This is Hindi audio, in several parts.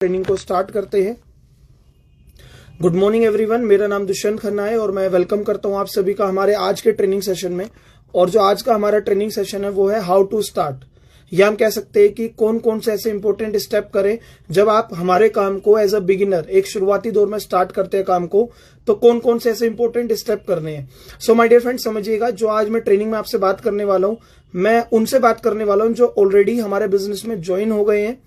ट्रेनिंग को स्टार्ट करते हैं। गुड मॉर्निंग एवरीवन, मेरा नाम दुष्यंत खन्ना है और मैं वेलकम करता हूं आप सभी का हमारे आज के ट्रेनिंग सेशन में। और जो आज का हमारा ट्रेनिंग सेशन है वो है हाउ टू स्टार्ट। या हम कह सकते हैं कि कौन कौन से ऐसे इंपॉर्टेंट स्टेप करें जब आप हमारे काम को एज अ बिगिनर एक शुरुआती दौर में स्टार्ट करते हैं काम को, तो कौन कौन से ऐसे इंपॉर्टेंट स्टेप करने हैं। सो माय डियर फ्रेंड, समझिएगा, जो आज मैं ट्रेनिंग में आपसे बात करने वाला हूं, मैं उनसे बात करने वाला हूं जो ऑलरेडी हमारे बिजनेस में ज्वाइन हो गए हैं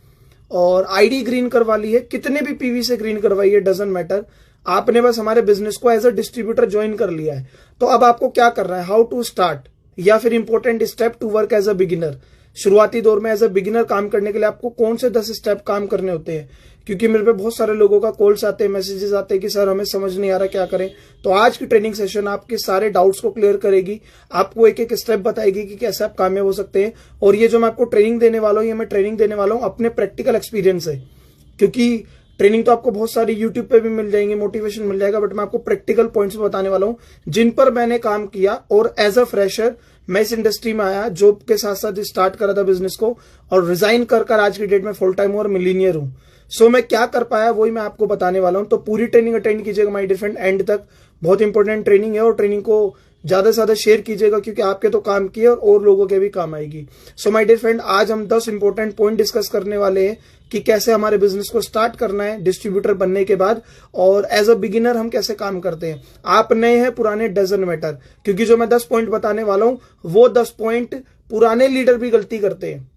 और आईडी ग्रीन करवा ली है। कितने भी पीवी से ग्रीन करवाई है, डजंट मैटर, आपने बस हमारे बिजनेस को एज अ डिस्ट्रीब्यूटर ज्वाइन कर लिया है। तो अब आपको क्या करना है, हाउ टू स्टार्ट या फिर important step to work as a beginner. शुरुआती दौर में एज अ बिगिनर काम करने के लिए आपको कौन से 10 स्टेप काम करने होते हैं, क्योंकि मेरे पे बहुत सारे लोगों का कॉल्स आते हैं, मैसेजेस आते हैं कि सर हमें समझ नहीं आ रहा क्या करें। तो आज की ट्रेनिंग सेशन आपके सारे डाउट्स को क्लियर करेगी, आपको एक एक स्टेप बताएगी कि कैसे आप कामयाब हो सकते हैं। और ये जो मैं आपको ट्रेनिंग देने वाला हूँ, ये मैं ट्रेनिंग देने वाला हूँ अपने प्रैक्टिकल एक्सपीरियंस से, क्योंकि ट्रेनिंग तो आपको बहुत सारी यूट्यूब पे भी मिल जाएंगे, मोटिवेशन मिल जाएगा, बट मैं आपको प्रैक्टिकल पॉइंट्स बताने वाला हूं जिन पर मैंने काम किया। और एज अ फ्रेशर मैं इस इंडस्ट्री में आया, जॉब के साथ साथ स्टार्ट करा था बिजनेस को, और रिजाइन कर आज की डेट में फुल टाइम और मिलीनियर हूं। सो मैं क्या कर पाया वही मैं आपको बताने वाला हूं। तो पूरी ट्रेनिंग अटेंड कीजिएगा माय डियर फ्रेंड एंड तक। बहुत इंपॉर्टेंट ट्रेनिंग है और ट्रेनिंग को ज्यादा से ज्यादा शेयर कीजिएगा, क्योंकि आपके तो काम किए और लोगों के भी काम आएगी। सो माय डियर फ्रेंड, आज हम 10 इंपॉर्टेंट पॉइंट डिस्कस करने वाले हैं कि कैसे हमारे बिजनेस को स्टार्ट करना है डिस्ट्रीब्यूटर बनने के बाद, और एज अ बिगिनर हम कैसे काम करते हैं। आप नए हैं पुराने डजंट मैटर, क्योंकि जो मैं 10 पॉइंट बताने वाला हूं वो 10 पॉइंट पुराने लीडर भी गलती करते हैं।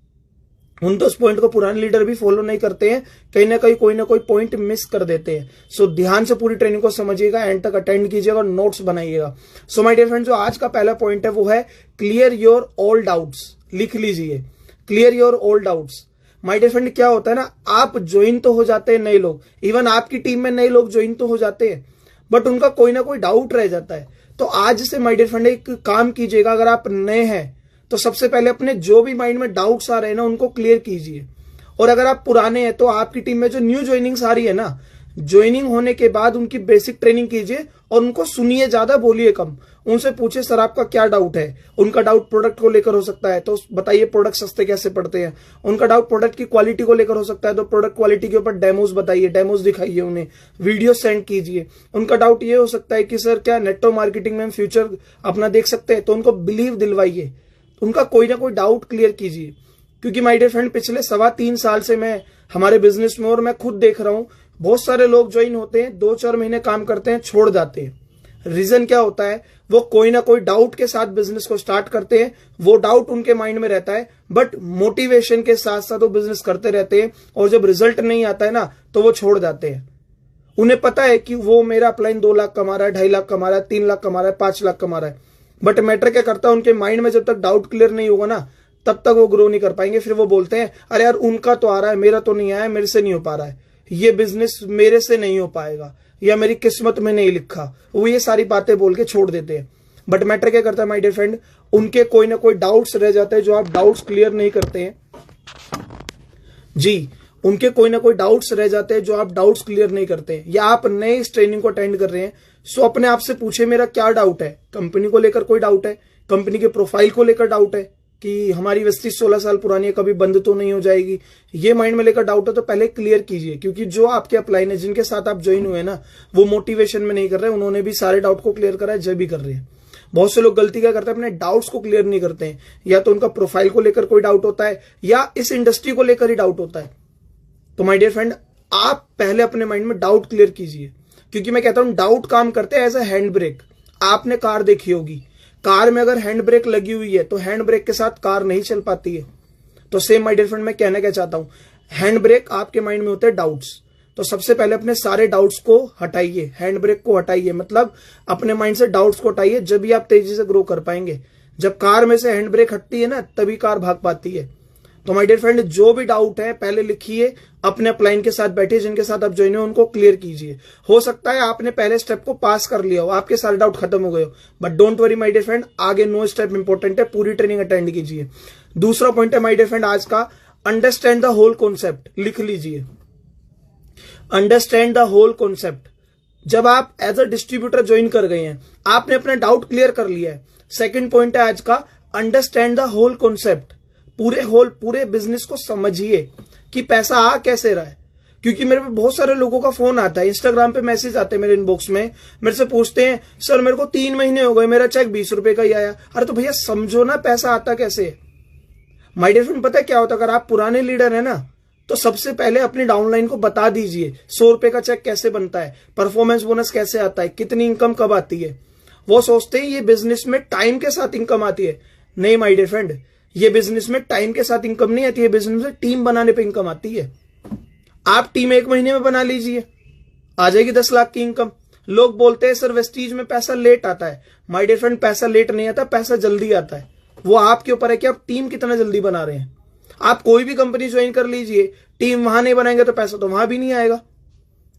उन 10 पॉइंट को पुराने लीडर भी फॉलो नहीं करते हैं, कहीं ना कहीं कोई ना कोई पॉइंट मिस कर देते हैं। सो ध्यान से पूरी ट्रेनिंग को समझिएगा, एंड तक अटेंड कीजिएगा और नोट्स बनाइएगा। सो माय डियर फ्रेंड, जो आज का पहला पॉइंट है वो है क्लियर योर ऑल डाउट्स। लिख लीजिए, clear your all doubts. My dear friend, क्या होता है ना, आप ज्वाइन तो हो जाते हैं नए लोग, इवन आपकी टीम में नए लोग ज्वाइन तो हो जाते हैं, बट उनका कोई ना कोई डाउट रह जाता है। तो आज से माय डियर फ्रेंड एक काम कीजिएगा, अगर आप नए हैं तो सबसे पहले अपने जो भी माइंड में डाउट्स आ रहे हैं ना उनको क्लियर कीजिए। और अगर आप पुराने हैं तो आपकी टीम में जो न्यू ज्वाइनिंग्स आ रही है ना, ज्वाइनिंग होने के बाद उनकी बेसिक ट्रेनिंग कीजिए और उनको सुनिए, ज्यादा बोलिए कम। उनसे पूछिए सर आपका क्या डाउट है। उनका डाउट प्रोडक्ट को लेकर हो सकता है, तो बताइए प्रोडक्ट सस्ते कैसे पड़ते हैं। उनका डाउट प्रोडक्ट की क्वालिटी को लेकर हो सकता है, तो प्रोडक्ट क्वालिटी के ऊपर डेमोज बताइए, डेमोज दिखाइए, उन्हें वीडियो सेंड कीजिए। उनका डाउट ये हो सकता है कि सर क्या नेटवर्क मार्केटिंग में हम फ्यूचर अपना देख सकते हैं, तो उनको बिलीव दिलवाइए। उनका कोई ना कोई डाउट क्लियर कीजिए, क्योंकि माय डियर फ्रेंड पिछले 3.25 साल से मैं हमारे बिजनेस में और मैं खुद देख रहा हूं, बहुत सारे लोग ज्वाइन होते हैं, 2-4 महीने काम करते हैं, छोड़ जाते हैं। रीजन क्या होता है, वो कोई ना कोई डाउट के साथ बिजनेस को स्टार्ट करते हैं, वो डाउट उनके माइंड में रहता है, बट मोटिवेशन के साथ साथ वो बिजनेस करते रहते हैं, और जब रिजल्ट नहीं आता है ना तो वो छोड़ जाते हैं। उन्हें पता है कि वो मेरा अपलाइन 2 लाख कमा रहा है, 2.5 लाख कमा रहा है, 3 लाख कमा रहा है, 5 लाख कमा रहा है, बट मैटर क्या करता है, उनके माइंड में जब तक डाउट क्लियर नहीं होगा ना तब तक वो ग्रो नहीं कर पाएंगे। फिर वो बोलते हैं अरे यार उनका तो आ रहा है, मेरा तो नहीं आया, मेरे से नहीं हो पा रहा है, ये बिजनेस मेरे से नहीं हो पाएगा, या मेरी किस्मत में नहीं लिखा। वो ये सारी बातें बोल के छोड़ देते हैं। बट मैटर क्या करता है माय डियर फ्रेंड, उनके कोई ना कोई डाउट्स रह जाते हैं जो आप डाउट्स क्लियर नहीं करते हैं जी। उनके कोई ना कोई डाउट्स रह जाते हैं जो आप डाउट्स क्लियर नहीं करते हैं, या आप नए इस ट्रेनिंग को अटेंड कर रहे हैं। सो अपने आप से पूछे मेरा क्या डाउट है। कंपनी को लेकर कोई डाउट है, कंपनी के प्रोफाइल को लेकर डाउट है कि हमारी वस्ती 16 साल पुरानी है, कभी बंद तो नहीं हो जाएगी, ये माइंड में लेकर डाउट है, तो पहले क्लियर कीजिए। क्योंकि जो आपके अपलाइन है, जिनके साथ आप ज्वाइन हुए ना, वो मोटिवेशन में नहीं कर रहे, उन्होंने भी सारे डाउट को क्लियर करा है, जब भी कर रहे हैं। बहुत से लोग गलती क्या करते हैं, अपने डाउट्स को क्लियर नहीं करते हैं, या तो उनका प्रोफाइल को लेकर कोई डाउट होता है, या इस इंडस्ट्री को लेकर ही डाउट होता है। तो माय डियर फ्रेंड, आप पहले अपने माइंड में डाउट क्लियर कीजिए, क्योंकि मैं कहता हूं डाउट काम करते हैं एज अ हैंड ब्रेक। आपने कार देखी होगी, कार में अगर हैंड ब्रेक लगी हुई है तो हैंड ब्रेक के साथ कार नहीं चल पाती है। तो सेम माय डियर फ्रेंड, मैं कहना क्या चाहता हूं, हैंड ब्रेक आपके माइंड में होते हैं डाउट्स। तो सबसे पहले अपने सारे डाउट्स को हटाइए, हैंड ब्रेक को हटाइए, मतलब अपने माइंड से डाउट्स को हटाइए, जब भी आप तेजी से ग्रो कर पाएंगे। जब कार में से हैंड ब्रेक हटती है ना, तभी कार भाग पाती है। तो माय डियर फ्रेंड, जो भी डाउट है पहले लिखिए, अपने अपलाइन के साथ बैठिए, जिनके साथ आप ज्वाइन हो उनको क्लियर कीजिए। हो सकता है आपने पहले स्टेप को पास कर लिया हो, आपके सारे डाउट खत्म हो गए हो, but don't worry my dear friend, आगे 9 स्टेप इंपॉर्टेंट है, पूरी ट्रेनिंग अटेंड कीजिए। दूसरा पॉइंट है माय डियर फ्रेंड आज का, अंडरस्टैंड द होल कॉन्सेप्ट। लिख लीजिए, अंडरस्टैंड द होल कॉन्सेप्ट। जब आप एज अ डिस्ट्रीब्यूटर ज्वाइन कर गए हैं, आपने अपना डाउट क्लियर कर लिया है। सेकंड पॉइंट है आज का, अंडरस्टैंड द होल कॉन्सेप्ट। पूरे बिजनेस को समझिए कि पैसा आ कैसे रहा है, क्योंकि मेरे पे बहुत सारे लोगों का फोन आता है, इंस्टाग्राम पे मैसेज आते हैं मेरे इनबॉक्स में, मेरे से पूछते हैं सर मेरे को 3 महीने हो गए, मेरा चेक 20 रुपए का ही आया। अरे तो भैया समझो ना पैसा आता कैसे। माय डियर फ्रेंड, पता है क्या होता है, अगर आप पुराने लीडर है ना तो सबसे पहले अपनी डाउनलाइन को बता दीजिए 100 रुपए का चेक कैसे बनता है, परफॉर्मेंस बोनस कैसे आता है, कितनी इनकम कब आती है। वो सोचते हैं ये बिजनेस में टाइम के साथ इनकम आती है। नहीं माय डियर फ्रेंड, ये बिजनेस में टाइम के साथ इनकम नहीं आती है, बिजनेस में टीम बनाने पे इनकम आती है। आप टीम 1 महीने में बना लीजिए, आ जाएगी 10 लाख की इनकम। लोग बोलते हैं सर वेस्टीज में पैसा लेट आता है। माय डियर फ्रेंड, पैसा लेट नहीं आता, पैसा जल्दी आता है। वो आपके ऊपर है कि आप टीम कितना जल्दी बना रहे हैं। आप कोई भी कंपनी ज्वाइन कर लीजिए, टीम वहां नहीं बनाएंगे तो पैसा तो वहां भी नहीं आएगा।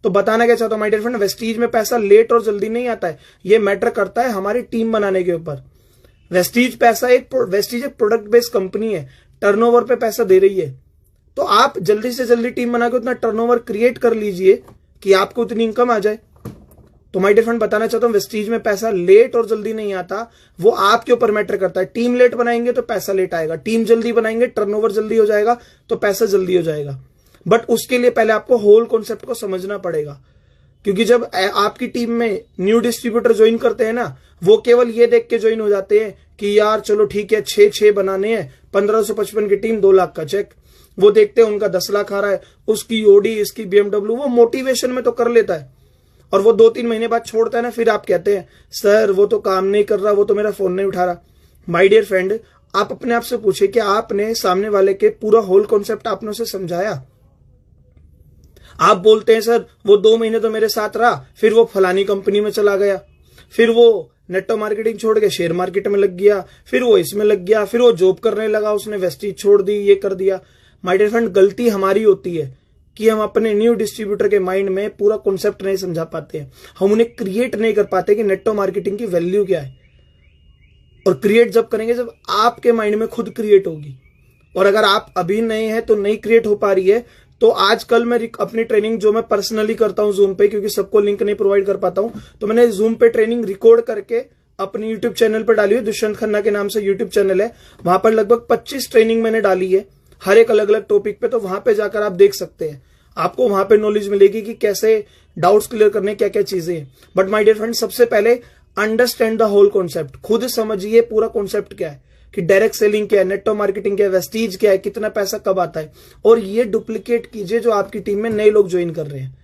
तो बताना क्या चाहता हूं माय डियर फ्रेंड, वेस्टीज में पैसा लेट और जल्दी नहीं आता है, ये मैटर करता है हमारी टीम बनाने के ऊपर। वेस्टीज एक प्रोडक्ट बेस्ड कंपनी है, टर्नओवर पे पैसा दे रही है। तो आप जल्दी से जल्दी टीम बना के उतना टर्नओवर क्रिएट कर लीजिए कि आपको उतनी इनकम आ जाए। तो माय डियर फ्रेंड, बताना चाहता हूं वेस्टीज में पैसा लेट और जल्दी नहीं आता, वो आपके ऊपर मैटर करता है। टीम लेट बनाएंगे तो पैसा लेट आएगा, टीम जल्दी बनाएंगे टर्नओवर जल्दी हो जाएगा तो पैसा जल्दी हो जाएगा। बट उसके लिए पहले आपको होल कॉन्सेप्ट को समझना पड़ेगा। क्योंकि जब आपकी टीम में न्यू डिस्ट्रीब्यूटर ज्वाइन करते हैं ना, वो केवल ये देख के ज्वाइन हो जाते हैं कि यार चलो ठीक है 6 बनाने हैं, 1555 की टीम 2 लाख का चेक। वो देखते हैं उनका 10 लाख आ रहा है, उसकी ओडी, इसकी BMW, वो मोटिवेशन में तो कर लेता है और वो 2-3 महीने बाद छोड़ता है ना, फिर आप कहते हैं सर वो तो काम नहीं कर रहा, वो तो मेरा फोन नहीं उठा रहा। माय डियर फ्रेंड, आप अपने आप से पूछे कि आपने सामने वाले के पूरा होल कॉन्सेप्ट आपने उसे समझाया। आप बोलते हैं सर वो 2 महीने तो मेरे साथ रहा, फिर वो फलानी कंपनी में चला गया, फिर वो नेटवर्क मार्केटिंग छोड़ के शेयर मार्केट में लग गया, फिर वो इसमें लग गया, फिर वो जॉब करने लगा, उसने वेस्टीज छोड़ दी, ये कर दिया। माय डियर फ्रेंड, गलती हमारी होती है कि हम अपने न्यू डिस्ट्रीब्यूटर के माइंड में पूरा कॉन्सेप्ट नहीं समझा पाते हैं, हम उन्हें क्रिएट नहीं कर पाते कि नेटवर्क मार्केटिंग की वैल्यू क्या है। और क्रिएट जब करेंगे जब आपके माइंड में खुद क्रिएट होगी। और अगर आप अभी नए हैं तो नहीं क्रिएट हो पा रही है, तो आजकल मैं अपनी ट्रेनिंग जो मैं पर्सनली करता हूं जूम पे, क्योंकि सबको लिंक नहीं प्रोवाइड कर पाता हूं, तो मैंने जूम पे ट्रेनिंग रिकॉर्ड करके अपनी यूट्यूब चैनल पर डाली है। दुष्यंत खन्ना के नाम से यूट्यूब चैनल है, वहां पर लगभग 25 ट्रेनिंग मैंने डाली है, हर एक अलग अलग टॉपिक पे। तो वहां पे जाकर आप देख सकते हैं, आपको वहां पे नॉलेज मिलेगी कि कैसे डाउट्स क्लियर करने, क्या क्या चीजें हैं। बट माय डियर फ्रेंड, सबसे पहले अंडरस्टैंड द होल कॉन्सेप्ट, खुद समझिए पूरा कॉन्सेप्ट क्या है, कि डायरेक्ट सेलिंग क्या है, नेटवर्क मार्केटिंग क्या है, वेस्टीज क्या है, कितना पैसा कब आता है। और ये डुप्लीकेट कीजिए जो आपकी टीम में नए लोग ज्वाइन कर रहे हैं।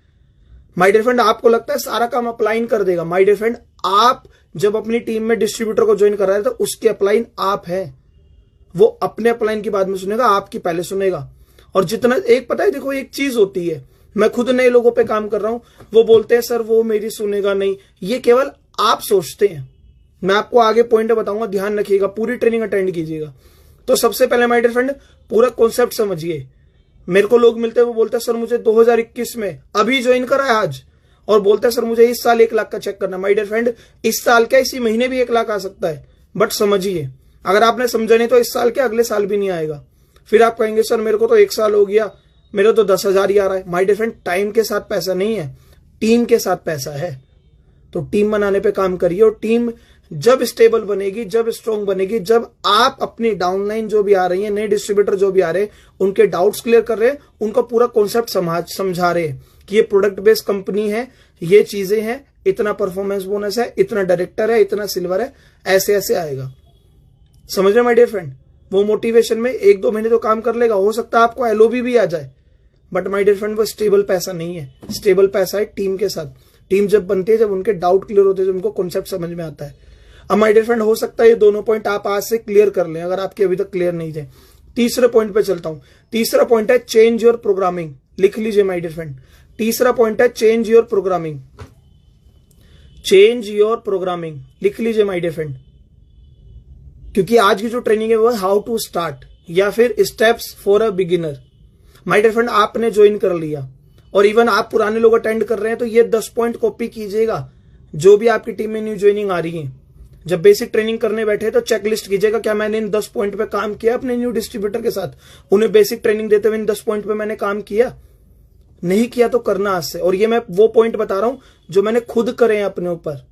माय डियर फ्रेंड, आपको लगता है सारा काम अपलाइन कर देगा। माय डियर फ्रेंड, आप जब अपनी टीम में डिस्ट्रीब्यूटर को ज्वाइन कर रहे हैं तो उसके अपलाइन आप है, वो अपने अपलाइन की बाद में सुनेगा, आपकी पहले सुनेगा। और जितना एक पता है, देखो एक चीज होती है, मैं खुद नए लोगों पे काम कर रहा हूं, वो बोलते हैं सर वो मेरी सुनेगा नहीं, ये केवल आप सोचते हैं। मैं आपको आगे पॉइंट बताऊंगा, ध्यान रखिएगा, पूरी ट्रेनिंग अटेंड कीजिएगा। तो सबसे पहले माय डियर फ्रेंड, पूरा कॉन्सेप्ट समझिए। मेरे को लोग मिलते हैं, वो बोलते हैं सर मुझे 2021 में अभी ज्वाइन करा है आज, और बोलते हैं सर मुझे इस साल 1 लाख का चेक करना। माय डियर फ्रेंड, इस साल क्या, इसी महीने भी 1 लाख आ सकता है। बट समझिए, अगर आपने समझा नहीं तो इस साल क्या अगले साल भी नहीं आएगा। फिर आप कहेंगे सर मेरे को तो 1 साल हो गया, मेरा तो 10,000 ही आ रहा है। माय डियर फ्रेंड, टाइम के साथ पैसा नहीं है, टीम के साथ पैसा है। तो टीम बनाने पे काम करिए, और टीम जब स्टेबल बनेगी, जब स्ट्रांग बनेगी, जब आप अपनी डाउनलाइन जो भी आ रही है, नए डिस्ट्रीब्यूटर जो भी आ रहे हैं, उनके डाउट्स क्लियर कर रहे हैं, उनका पूरा कॉन्सेप्ट समझा रहे हैं कि ये प्रोडक्ट बेस्ड कंपनी है, ये चीजें हैं, इतना परफॉर्मेंस बोनस है, इतना डायरेक्टर है, इतना सिल्वर है, ऐसे ऐसे आएगा। समझ रहे माय डियर फ्रेंड, वो मोटिवेशन में 1-2 महीने तो काम कर लेगा, हो सकता है आपको LOB भी आ जाए। बट माय डियर फ्रेंड, वो स्टेबल पैसा नहीं है, स्टेबल पैसा है टीम के साथ। टीम जब बनती है, जब उनके डाउट क्लियर होते हैं, जब उनको कॉन्सेप्ट समझ में आता है। अब माय डियर फ्रेंड, हो सकता है ये दोनों पॉइंट आप आज से क्लियर कर लें, अगर आपके अभी तक क्लियर नहीं थे। तीसरे पॉइंट पे चलता हूं। तीसरा पॉइंट है चेंज योर प्रोग्रामिंग। लिख लीजिए माय डियर फ्रेंड, तीसरा पॉइंट है change your programming. Change your programming लिख लीजिए माय डियर फ्रेंड, क्योंकि आज की जो ट्रेनिंग है वो हाउ टू स्टार्ट, या फिर steps for a beginner. My dear friend, आपने ज्वाइन कर लिया और इवन आप पुराने लोग अटेंड कर रहे हैं, तो ये 10 पॉइंट कॉपी कीजिएगा। जो भी आपकी टीम में न्यू ज्वाइनिंग आ रही है, जब बेसिक ट्रेनिंग करने बैठे तो चेकलिस्ट कीजिएगा, क्या मैंने इन 10 पॉइंट पे काम किया अपने न्यू डिस्ट्रीब्यूटर के साथ। उन्हें बेसिक ट्रेनिंग देते हुए इन 10 पॉइंट पे मैंने काम किया, नहीं किया तो करना आज से। और ये मैं वो पॉइंट बता रहा हूं जो मैंने खुद करे हैं अपने ऊपर।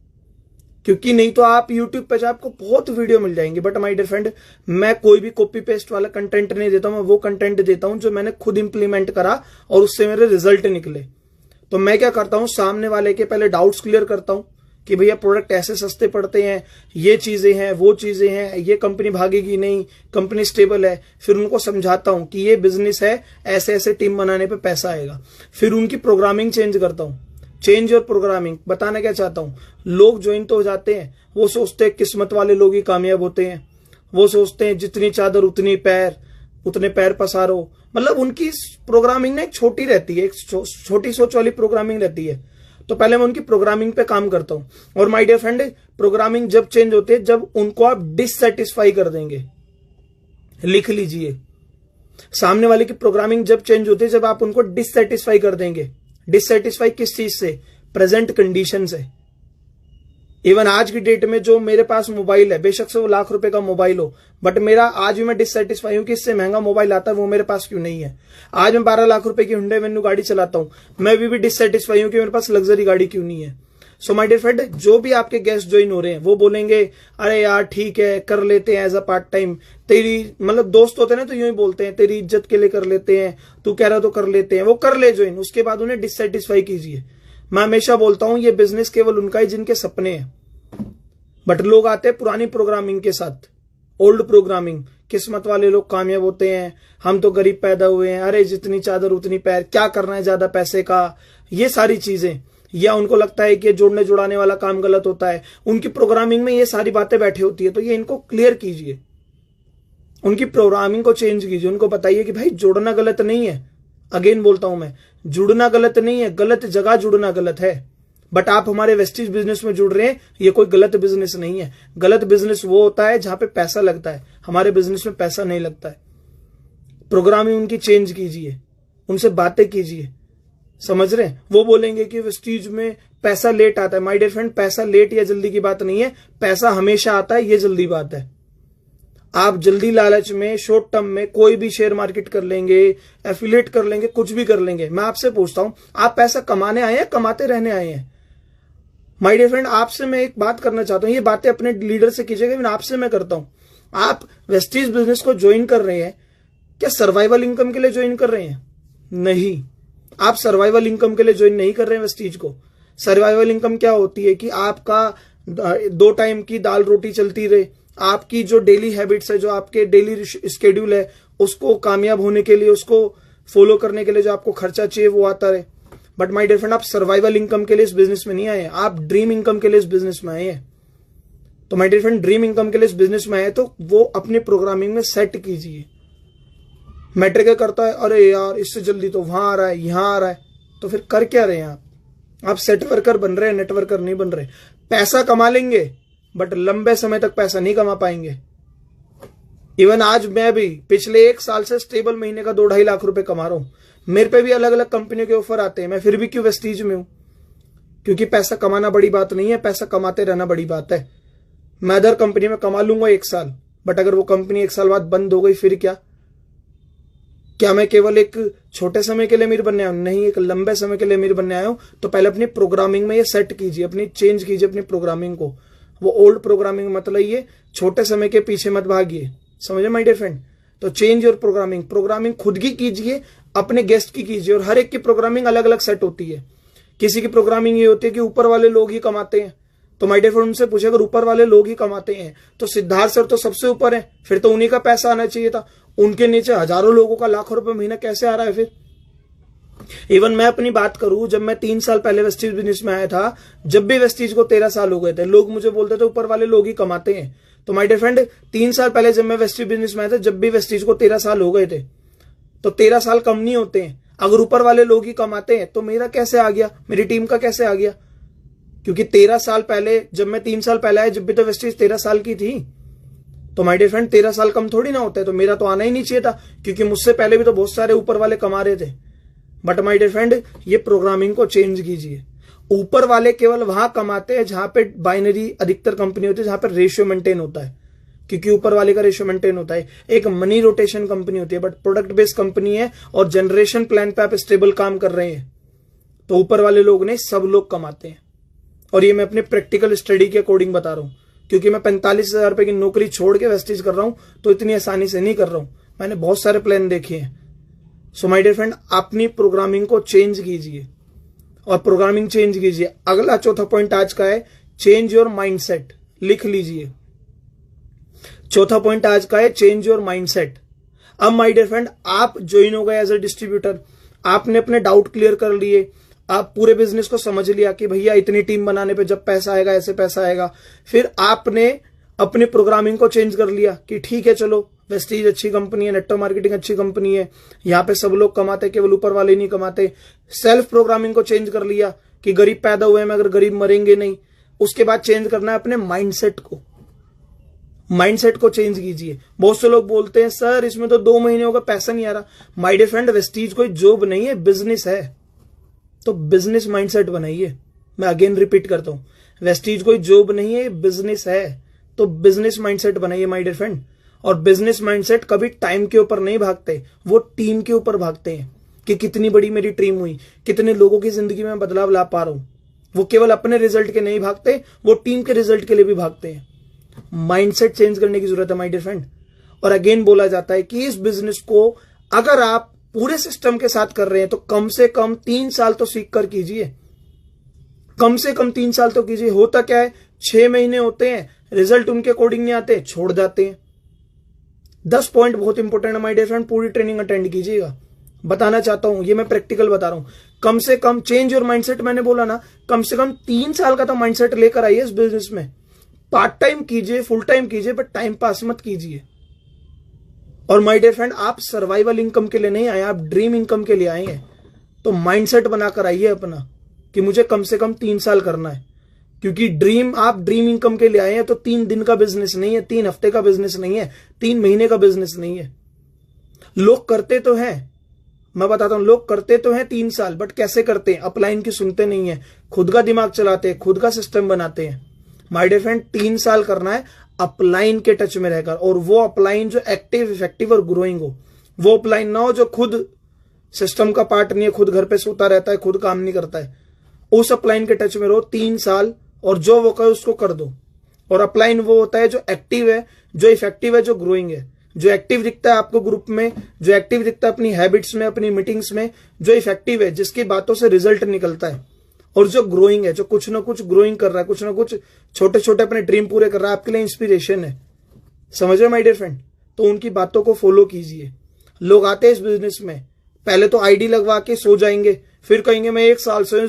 क्योंकि नहीं तो आप यूट्यूब पे आपको बहुत वीडियो मिल जाएंगे, बट माय डियर फ्रेंड मैं कोई भी कॉपी पेस्ट वाला कंटेंट नहीं देता हूं, मैं वो कंटेंट देता हूं जो मैंने खुद इंप्लीमेंट करा और उससे मेरे रिजल्ट निकले। तो मैं क्या करता हूं, सामने वाले के पहले डाउट्स क्लियर करता हूं कि भैया प्रोडक्ट ऐसे सस्ते पड़ते हैं, ये चीजें हैं, वो चीजें हैं, ये कंपनी भागेगी नहीं, कंपनी स्टेबल है। फिर उनको समझाता हूं कि ये बिजनेस है, ऐसे ऐसे टीम बनाने पे पैसा आएगा। फिर उनकी प्रोग्रामिंग चेंज करता हूं। चेंज योर प्रोग्रामिंग बताना क्या चाहता हूं, लोग ज्वाइन तो हो जाते हैं, वो सोचते हैं किस्मत वाले लोग ही कामयाब होते हैं, वो सोचते हैं जितनी चादर उतनी पैर, उतने पैर पसारो। मतलब उनकी प्रोग्रामिंग ना एक छोटी रहती है, एक छोटी सोच वाली प्रोग्रामिंग रहती है। तो पहले मैं उनकी प्रोग्रामिंग पे काम करता हूं। और माय डियर फ्रेंड प्रोग्रामिंग जब चेंज होती है जब उनको आप डिससेटिस्फाई कर देंगे। लिख लीजिए, सामने वाले की प्रोग्रामिंग जब चेंज होती है जब आप उनको डिससेटिस्फाई कर देंगे। डिससेटिस्फाई किस चीज से? प्रेजेंट कंडीशन से। इवन आज की डेट में जो मेरे पास मोबाइल है, बेशक से वो लाख रुपए का मोबाइल हो, बट मेरा आज भी मैं डिससेटिस्फाई हूं कि इससे महंगा मोबाइल आता है वो मेरे पास क्यों नहीं है। आज मैं 12 लाख रुपए की हुंडई वेन्यू गाड़ी चलाता हूं, मैं भी डिससेटिस्फाई हूं कि मेरे पास लग्जरी गाड़ी क्यों नहीं है। सो माय डियर फ्रेंड जो भी आपके गेस्ट ज्वाइन हो रहे हैं वो बोलेंगे अरे यार ठीक है कर लेते हैं एज अ पार्ट टाइम, तेरी मतलब दोस्त होते हैं ना तो यूं ही बोलते हैं तेरी इज्जत के लिए कर लेते हैं, तू कह रहा तो कर लेते हैं, वो कर ले ज्वाइन। उसके बाद उन्हें डिससेटिस्फाई कीजिए। मैं हमेशा बोलता हूं ये बिजनेस केवल उनका ही जिनके सपने हैं, बट लोग आते हैं पुरानी प्रोग्रामिंग के साथ, ओल्ड प्रोग्रामिंग। किस्मत वाले लोग कामयाब होते हैं, हम तो गरीब पैदा हुए हैं, अरे जितनी चादर उतनी पैर, क्या करना है ज्यादा पैसे का, ये सारी चीजें। या उनको लगता है कि जोड़ने जुड़ाने वाला काम गलत होता है, उनकी प्रोग्रामिंग में ये सारी बातें बैठी होती है। तो ये इनको क्लियर कीजिए, उनकी प्रोग्रामिंग को चेंज कीजिए, उनको बताइए कि भाई जुड़ना गलत नहीं है। अगेन बोलता हूं मैं, जुड़ना गलत नहीं है, गलत जगह जुड़ना गलत है। बट आप हमारे वेस्टीज बिजनेस में जुड़ रहे हैं, ये कोई गलत बिजनेस नहीं है। गलत बिजनेस वो होता है जहां पे पैसा लगता है, हमारे बिजनेस में पैसा नहीं लगता है। प्रोग्रामिंग उनकी चेंज कीजिए, उनसे बातें कीजिए, समझ रहे हैं। वो बोलेंगे कि वेस्टीज में पैसा लेट आता है। माय डियर फ्रेंड पैसा लेट या जल्दी की बात नहीं है, पैसा हमेशा आता है, ये जल्दी बात है। आप जल्दी लालच में शॉर्ट टर्म में कोई भी शेयर मार्केट कर लेंगे, एफिलिएट कर लेंगे, कुछ भी कर लेंगे। मैं आपसे पूछता हूं आप पैसा कमाने आए हैं, कमाते रहने आए हैं? माय डियर फ्रेंड आपसे मैं एक बात करना चाहता हूं, ये बातें अपने लीडर से कीजिएगा, आपसे मैं करता हूं। आप वेस्टीज बिजनेस को ज्वाइन कर रहे हैं, क्या सर्वाइवल इनकम के लिए ज्वाइन कर रहे हैं? नहीं, आप सर्वाइवल इनकम के लिए ज्वाइन नहीं कर रहे हैं वेस्टीज को। सर्वाइवल इनकम क्या होती है कि आपका 2 टाइम की दाल रोटी चलती रहे, आपकी जो डेली हैबिट्स है, जो आपके डेली स्केड्यूल है, उसको कामयाब होने के लिए, उसको फॉलो करने के लिए जो आपको खर्चा चाहिए वो आता रहे। बट माय डियर फ्रेंड आप सर्वाइवल इनकम के लिए इस बिजनेस में नहीं आए हैं, आप ड्रीम इनकम के लिए इस बिजनेस में आए हैं। तो my dear friend dream income के लिए इस बिजनेस में आए तो वो अपनी प्रोग्रामिंग में सेट कीजिए। मैट्रिक क्या करता है, अरे यार इससे जल्दी तो वहां आ रहा है, यहां आ रहा है, तो फिर कर क्या रहे हैं आप सेट वर्कर बन रहे हैं, नेटवर्कर नहीं बन रहे। पैसा कमा लेंगे बट लंबे समय तक पैसा नहीं कमा पाएंगे। इवन आज मैं भी पिछले 1 साल से स्टेबल महीने का 2-2.5 लाख रुपए कमा रहा हूं। मेरे पे भी अलग अलग कंपनियों के ऑफर आते हैं, मैं फिर भी क्यों वेस्टीज में हूं? क्योंकि पैसा कमाना बड़ी बात नहीं है, पैसा कमाते रहना बड़ी बात है। मैं अदर कंपनी में कमा लूंगा 1 साल, बट अगर वो कंपनी 1 साल बाद बंद हो गई फिर क्या मैं केवल एक छोटे समय के लिए अमीर बनने आया हूं? नहीं, एक लंबे समय के लिए अमीर बनने आया हूं। तो पहले अपनी प्रोग्रामिंग में ये सेट कीजिए, अपनी चेंज कीजिए अपनी प्रोग्रामिंग को। वो ओल्ड प्रोग्रामिंग मत लाइए, छोटे समय के पीछे मत भागिए, समझे माय डियर फ्रेंड। तो चेंज योर प्रोग्रामिंग, प्रोग्रामिंग खुद की कीजिए, अपने गेस्ट की कीजिए। और हर एक की प्रोग्रामिंग अलग अलग सेट होती है। किसी की प्रोग्रामिंग ये होती है कि ऊपर वाले लोग ही कमाते हैं, तो माय डियर फ्रेंड उनसे पूछे अगर ऊपर वाले लोग ही कमाते हैं तो सिद्धार्थ सर तो सबसे ऊपर है, फिर तो उन्हीं का पैसा आना चाहिए था। उनके नीचे हजारों लोगों का लाखों रुपए महीना कैसे आ रहा है फिर? इवन मैं अपनी बात करूं, जब मैं 3 साल पहले वेस्टीज बिजनेस में आया था, जब भी वेस्टीज को 13 साल हो गए थे, लोग मुझे बोलते थे ऊपर वाले लोग ही कमाते हैं। तो माय डियर फ्रेंड 3 साल पहले जब मैं वेस्टीज बिजनेस में आया था, जब भी वेस्टीज को 13 साल हो गए थे, तो 13 साल कम नहीं होते हैं। अगर ऊपर वाले लोग ही कमाते हैं तो मेरा कैसे आ गया, मेरी टीम का कैसे आ गया? क्योंकि 13 साल पहले, जब मैं 3 साल पहले आया, जब भी तो वेस्टीज 13 साल की थी, तो माय डियर फ्रेंड 13 साल कम थोड़ी ना होता है। तो मेरा तो आना ही नहीं चाहिए था, क्योंकि मुझसे पहले भी तो बहुत सारे ऊपर वाले कमा रहे थे। बट माय डियर फ्रेंड ये प्रोग्रामिंग को चेंज कीजिए। ऊपर वाले केवल वहां कमाते हैं जहां पे बाइनरी अधिकतर कंपनी होती है, जहां पर रेशियो मेंटेन होता है, क्योंकि ऊपर वाले का रेशियो मेंटेन होता है। एक मनी रोटेशन कंपनी होती है, बट प्रोडक्ट बेस्ड कंपनी है और जनरेशन प्लान पे आप स्टेबल काम कर रहे हैं, तो ऊपर वाले लोग नहीं, सब लोग कमाते हैं। और ये मैं अपने प्रैक्टिकल स्टडी के अकॉर्डिंग बता रहा हूं, क्योंकि मैं 45,000 रुपए की नौकरी छोड़ के वेस्टीज कर रहा हूं तो इतनी आसानी से नहीं कर रहा हूं, मैंने बहुत सारे प्लान देखे हैं। सो माय डियर फ्रेंड, अपनी प्रोग्रामिंग को चेंज कीजिए और प्रोग्रामिंग चेंज कीजिए। अगला चौथा पॉइंट आज का है चेंज योर माइंडसेट। लिख लीजिए, चौथा पॉइंट आज का है चेंज योर माइंडसेट। अब माय डियर फ्रेंड, आप ज्वाइन हो गए एज अ डिस्ट्रीब्यूटर, आपने अपने डाउट क्लियर कर लिए, आप पूरे बिजनेस को समझ लिया कि भैया इतनी टीम बनाने पे जब पैसा आएगा ऐसे पैसा आएगा। फिर आपने अपनी प्रोग्रामिंग को चेंज कर लिया कि ठीक है चलो वेस्टीज अच्छी कंपनी है, नेटवर्क मार्केटिंग अच्छी कंपनी है, यहाँ पे सब लोग कमाते, केवल ऊपर वाले नहीं कमाते। सेल्फ प्रोग्रामिंग को चेंज कर लिया कि गरीब पैदा हुए मगर गरीब मरेंगे नहीं। उसके बाद चेंज करना है अपने माइंडसेट को, माइंडसेट को चेंज कीजिए। बहुत से लोग बोलते हैं सर इसमें तो 2 महीने हो गए पैसा नहीं आ रहा। माय डियर फ्रेंड, वेस्टीज कोई जॉब नहीं है, बिजनेस है, तो बिजनेस माइंडसेट बनाइए। मैं अगेन रिपीट करता हूं, वेस्टीज कोई जॉब नहीं है, बिजनेस है, तो बिजनेस माइंडसेट बनाइए माय डियर फ्रेंड। और बिजनेस माइंडसेट कभी टाइम के ऊपर नहीं भागते, वो टीम के ऊपर भागते हैं कि कितनी बड़ी मेरी टीम हुई, कितने लोगों की जिंदगी में बदलाव ला पा रहा हूं। वो केवल अपने रिजल्ट के नहीं भागते, वो टीम के रिजल्ट के लिए भी भागते हैं। माइंडसेट चेंज करने की जरूरत है माय डियर फ्रेंड। और अगेन बोला जाता है कि इस बिजनेस को अगर आप पूरे सिस्टम के साथ कर रहे हैं तो कम से कम 3 साल तो सीख कर कीजिए, कम से कम 3 साल तो कीजिए। होता क्या है, 6 महीने होते हैं, रिजल्ट उनके अकॉर्डिंग नहीं आते, छोड़ जाते हैं। 10 पॉइंट बहुत इंपॉर्टेंट है माय डियर फ्रेंड, पूरी ट्रेनिंग अटेंड कीजिएगा। बताना चाहता हूं, ये मैं प्रैक्टिकल बता रहा हूं। कम से कम चेंज योर माइंडसेट, मैंने बोला ना, कम से कम 3 साल का तो माइंडसेट लेकर आइए इस बिजनेस में। पार्ट टाइम कीजिए, फुल टाइम कीजिए, बट टाइम पास मत कीजिए। और माय डियर फ्रेंड, आप सर्वाइवल इनकम के लिए नहीं आए, आप ड्रीम इनकम के लिए आए हैं। तो माइंडसेट बनाकर आइए अपना कि मुझे कम से कम 3 साल करना है, क्योंकि आप ड्रीम इनकम के लिए आए हैं। तो 3 दिन का बिजनेस नहीं है, 3 हफ्ते का बिजनेस नहीं है, 3 महीने का बिजनेस नहीं है। लोग करते तो हैं, मैं बताता हूं, लोग करते तो हैं 3 साल, बट कैसे करते हैं, अपलाइन की सुनते नहीं है, खुद का दिमाग चलाते हैं, खुद का सिस्टम बनाते हैं। माय डियर फ्रेंड, 3 साल करना है अपलाइन के टच में रहकर, और वो अपलाइन जो एक्टिव, इफेक्टिव और ग्रोइंग हो। वो अपलाइन ना हो जो खुद सिस्टम का पार्ट नहीं है, खुद घर पे सोता रहता है, खुद काम नहीं करता है। उस अपलाइन के टच में रहो 3 साल, और जो वो कहे उसको कर दो। और अपलाइन वो होता है जो एक्टिव है, जो इफेक्टिव है, जो ग्रोइंग है। जो एक्टिव दिखता है आपको ग्रुप में, जो एक्टिव दिखता है अपनी हैबिट्स में, अपनी मीटिंग्स में, जो इफेक्टिव है, जिसकी बातों से रिजल्ट निकलता है। और जो ग्रोइंग है, जो कुछ ना कुछ ग्रोइंग कर रहा है, कुछ ना कुछ छोटे छोटे अपने ड्रीम पूरे कर रहा है, आपके लिए इंस्पिरेशन है। समझ रहे माय डियर फ्रेंड? तो उनकी बातों को फॉलो कीजिए। लोग आते हैं इस बिजनेस में, पहले तो आईडी लगवा के सो जाएंगे, फिर कहेंगे मैं 1 साल से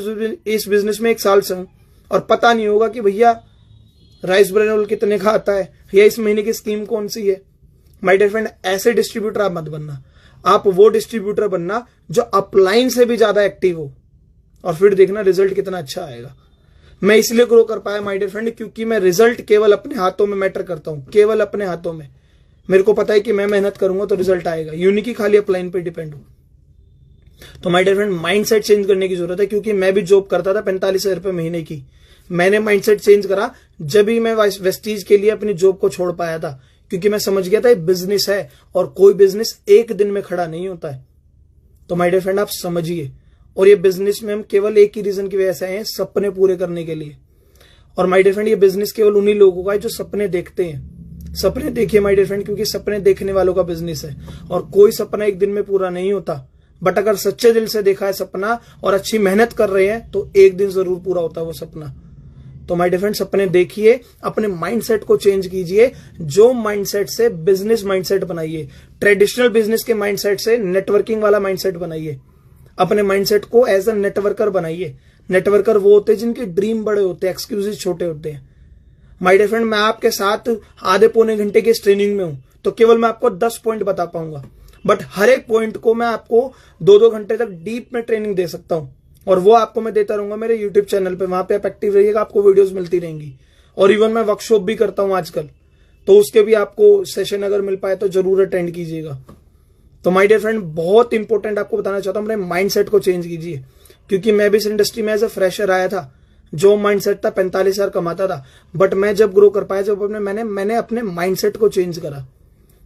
इस बिजनेस में 1 साल से हूं, और पता नहीं होगा कि भैया राइस ब्रेन रोल कितने का आता है, या इस महीने की स्कीम कौन सी है। माय डियर फ्रेंड, ऐसे डिस्ट्रीब्यूटर आप मत बनना। आप वो डिस्ट्रीब्यूटर बनना जो अपलाइन से भी ज्यादा एक्टिव हो, और फिर देखना रिजल्ट कितना अच्छा आएगा। मैं इसलिए ग्रो कर पाया माय डियर फ्रेंड, क्योंकि मैं रिजल्ट केवल अपने हाथों में मैटर करता हूं, केवल अपने हाथों में। मेरे को पता है कि मैं मेहनत करूंगा तो रिजल्ट आएगा, यूनिक ही खाली अपलाइन पे डिपेंड हूं। तो my dear friend, mindset change करने की जरूरत है, क्योंकि मैं भी जॉब करता था 45,000 रुपए महीने की। मैंने माइंडसेट चेंज करा जब भी मैं वेस्टीज के लिए अपनी जॉब को छोड़ पाया था, क्योंकि मैं समझ गया था ये बिजनेस है, और कोई बिजनेस एक दिन में खड़ा नहीं होता है। तो माय डियर फ्रेंड, आप समझिए। और ये बिजनेस में हम केवल एक ही रीजन की वजह से आए हैं, सपने पूरे करने के लिए। और माय डियर फ्रेंड, ये बिजनेस केवल उन्हीं लोगों का है जो सपने देखते हैं। सपने देखिए माय डियर फ्रेंड, क्योंकि सपने देखने वालों का बिजनेस है, और कोई सपना एक दिन में पूरा नहीं होता। बट अगर सच्चे दिल से देखा है सपना और अच्छी मेहनत कर रहे हैं तो एक दिन जरूर पूरा होता है वो सपना। तो माय डियर फ्रेंड, सपने देखिए, अपने माइंडसेट को चेंज कीजिए। जो माइंडसेट से बिजनेस माइंडसेट बनाइए, ट्रेडिशनल बिजनेस के माइंडसेट से नेटवर्किंग वाला माइंडसेट बनाइए। अपने माइंडसेट को एज अ नेटवर्कर बनाइए। नेटवर्कर वो होते हैं जिनके ड्रीम बड़े होते हैं, एक्सक्यूजेस छोटे होते हैं। माय डियर फ्रेंड, मैं आपके साथ आधे पौने घंटे की ट्रेनिंग में हूं, तो केवल मैं आपको 10 पॉइंट बता पाऊंगा, बट हर एक पॉइंट को मैं आपको 2-2 घंटे तक डीप में ट्रेनिंग दे सकता हूं। और वो आपको मैं देता रहूंगा मेरे यूट्यूब चैनल पे, वहां पे आप एक्टिव रहिएगा, आपको वीडियोस मिलती रहेंगी। और इवन मैं वर्कशॉप भी करता हूं आजकल, तो उसके भी आपको सेशन अगर मिल पाए तो जरूर अटेंड कीजिएगा। तो माय डियर फ्रेंड, बहुत इंपॉर्टेंट आपको बताना चाहता हूं, अपने माइंडसेट को चेंज कीजिए। क्योंकि मैं भी इस इंडस्ट्री में एज अ फ्रेशर आया था, जो माइंडसेट था 45,000 कमाता था, बट मैं जब ग्रो कर पाया, जब मैंने अपने माइंडसेट को चेंज करा।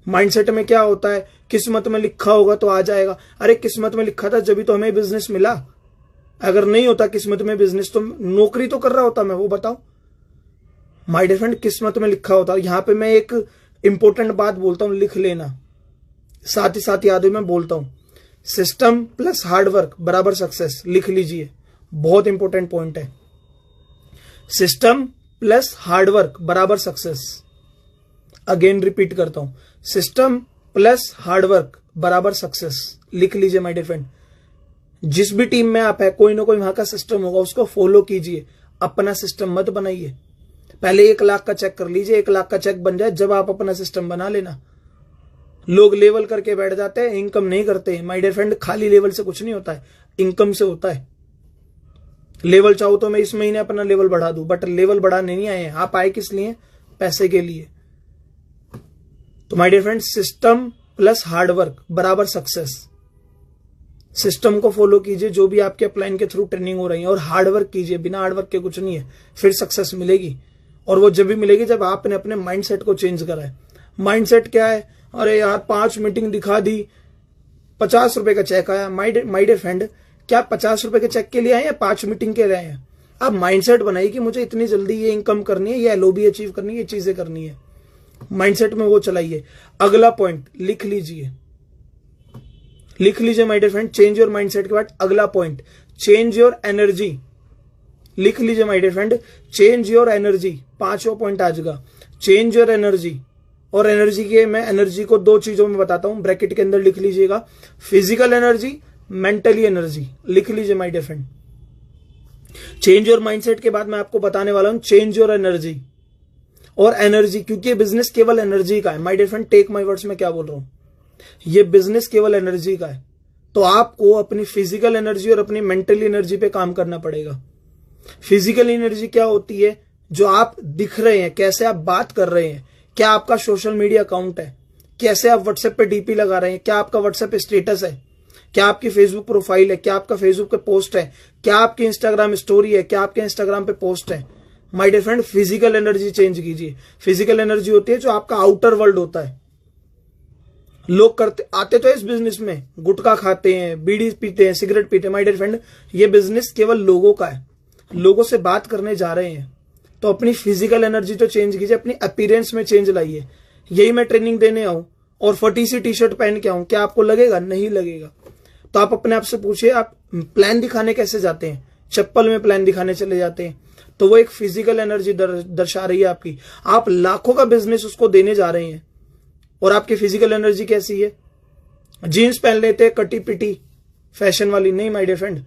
माइंडसेट में क्या होता है, किस्मत में लिखा होगा तो आ जाएगा। अरे किस्मत में लिखा था जब तो हमें बिजनेस मिला। अगर नहीं होता किस्मत में बिजनेस तो नौकरी तो कर रहा होता मैं, वो बताओ। माय डियर फ्रेंड, किस्मत में लिखा होता। यहां पे मैं एक इंपॉर्टेंट बात बोलता हूं, लिख लेना, साथ ही साथ याद में बोलता हूं, सिस्टम प्लस हार्डवर्क बराबर सक्सेस। लिख लीजिए, बहुत इंपॉर्टेंट पॉइंट है। सिस्टम प्लस हार्डवर्क बराबर सक्सेस। अगेन रिपीट करता हूं, सिस्टम प्लस हार्डवर्क बराबर सक्सेस। लिख लीजिए माय डियर फ्रेंड। जिस भी टीम में आप है, कोई ना कोई वहां का सिस्टम होगा, उसको फॉलो कीजिए। अपना सिस्टम मत बनाइए। पहले 1 लाख का चेक कर लीजिए, 1 लाख का चेक बन जाए जब आप अपना सिस्टम बना लेना। लोग लेवल करके बैठ जाते हैं, इनकम नहीं करते। माय डियर फ्रेंड, खाली लेवल से कुछ नहीं होता है, इनकम से होता है। लेवल चाहो तो मैं इस महीने अपना लेवल बढ़ा दूं, बट लेवल बढ़ाने नहीं आए हैं। आप आए किस लिए? पैसे के लिए। तो my dear friend, system plus hard work बराबर सक्सेस। सिस्टम को फॉलो कीजिए जो भी आपके अपलाइन के थ्रू ट्रेनिंग हो रही है, और हार्डवर्क कीजिए। बिना हार्डवर्क के कुछ नहीं है, फिर सक्सेस मिलेगी। और वो जब भी मिलेगी जब आपने अपने माइंडसेट को चेंज करा है। माइंडसेट क्या है? अरे यार 5 मीटिंग दिखा दी, 50 रुपए का चेक आया। माय डियर फ्रेंड, क्या 50 रुपए के चेक के लिए आए या 5 मीटिंग के लिए आए हैं? आप माइंडसेट बनाइए कि मुझे इतनी जल्दी ये इनकम करनी है, ये एलओबी अचीव करनी है, ये चीजें करनी है। माइंडसेट में वो चलाइए। अगला पॉइंट लिख लीजिए, लिख लीजिए my dear friend. Change your mindset के बाद अगला पॉइंट, चेंज योर एनर्जी। लिख लीजिए my dear friend, change your energy. 5वां पॉइंट आज का, चेंज योर एनर्जी। और एनर्जी के मैं एनर्जी को 2 चीजों में बताता हूं, ब्रैकेट के अंदर लिख लीजिएगा, फिजिकल एनर्जी, मेंटली एनर्जी। लिख लीजिए my dear friend. Change your mindset के बाद मैं आपको बताने वाला हूं चेंज योर एनर्जी। और एनर्जी, क्योंकि ये बिजनेस केवल एनर्जी का है। My dear friend, take my words में क्या बोल रहा हूं, ये बिजनेस केवल एनर्जी का है। तो आपको अपनी फिजिकल एनर्जी और अपनी मेंटली एनर्जी पे काम करना पड़ेगा। फिजिकल एनर्जी क्या होती है? जो आप दिख रहे हैं, कैसे आप बात कर रहे हैं, क्या आपका सोशल मीडिया अकाउंट है, कैसे आप व्हाट्सएप पे डीपी लगा रहे हैं, क्या आपका व्हाट्सएप स्टेटस है, क्या आपकी फेसबुक प्रोफाइल है, क्या आपका फेसबुक पे पोस्ट है, क्या आपकी इंस्टाग्राम स्टोरी है, क्या आपके इंस्टाग्राम पे पोस्ट है। My dear friend, physical energy change कीजिए। फिजिकल एनर्जी होती है जो आपका आउटर वर्ल्ड होता है। लोग करते आते तो इस बिजनेस में गुटखा खाते हैं, बीड़ी पीते हैं, सिगरेट पीते हैं। माय डियर फ्रेंड, ये बिजनेस केवल लोगों का है, लोगों से बात करने जा रहे हैं। तो अपनी फिजिकल एनर्जी तो चेंज कीजिए, अपनी अपीयरेंस में चेंज लाइए। यही मैं ट्रेनिंग देने आऊं और फटी सी टी शर्ट पहन के आऊं, क्या आपको लगेगा? नहीं लगेगा। तो आप अपने आप से पूछिए, आप प्लान दिखाने कैसे जाते हैं? चप्पल में प्लान दिखाने चले जाते हैं। तो वो एक फिजिकल एनर्जी दर्शा रही है आपकी। आप लाखों का बिजनेस उसको देने जा रहे हैं, और आपकी फिजिकल एनर्जी कैसी है? जीन्स पहन लेते हैं कटी पिटी फैशन वाली। नहीं माय डियर फ्रेंड,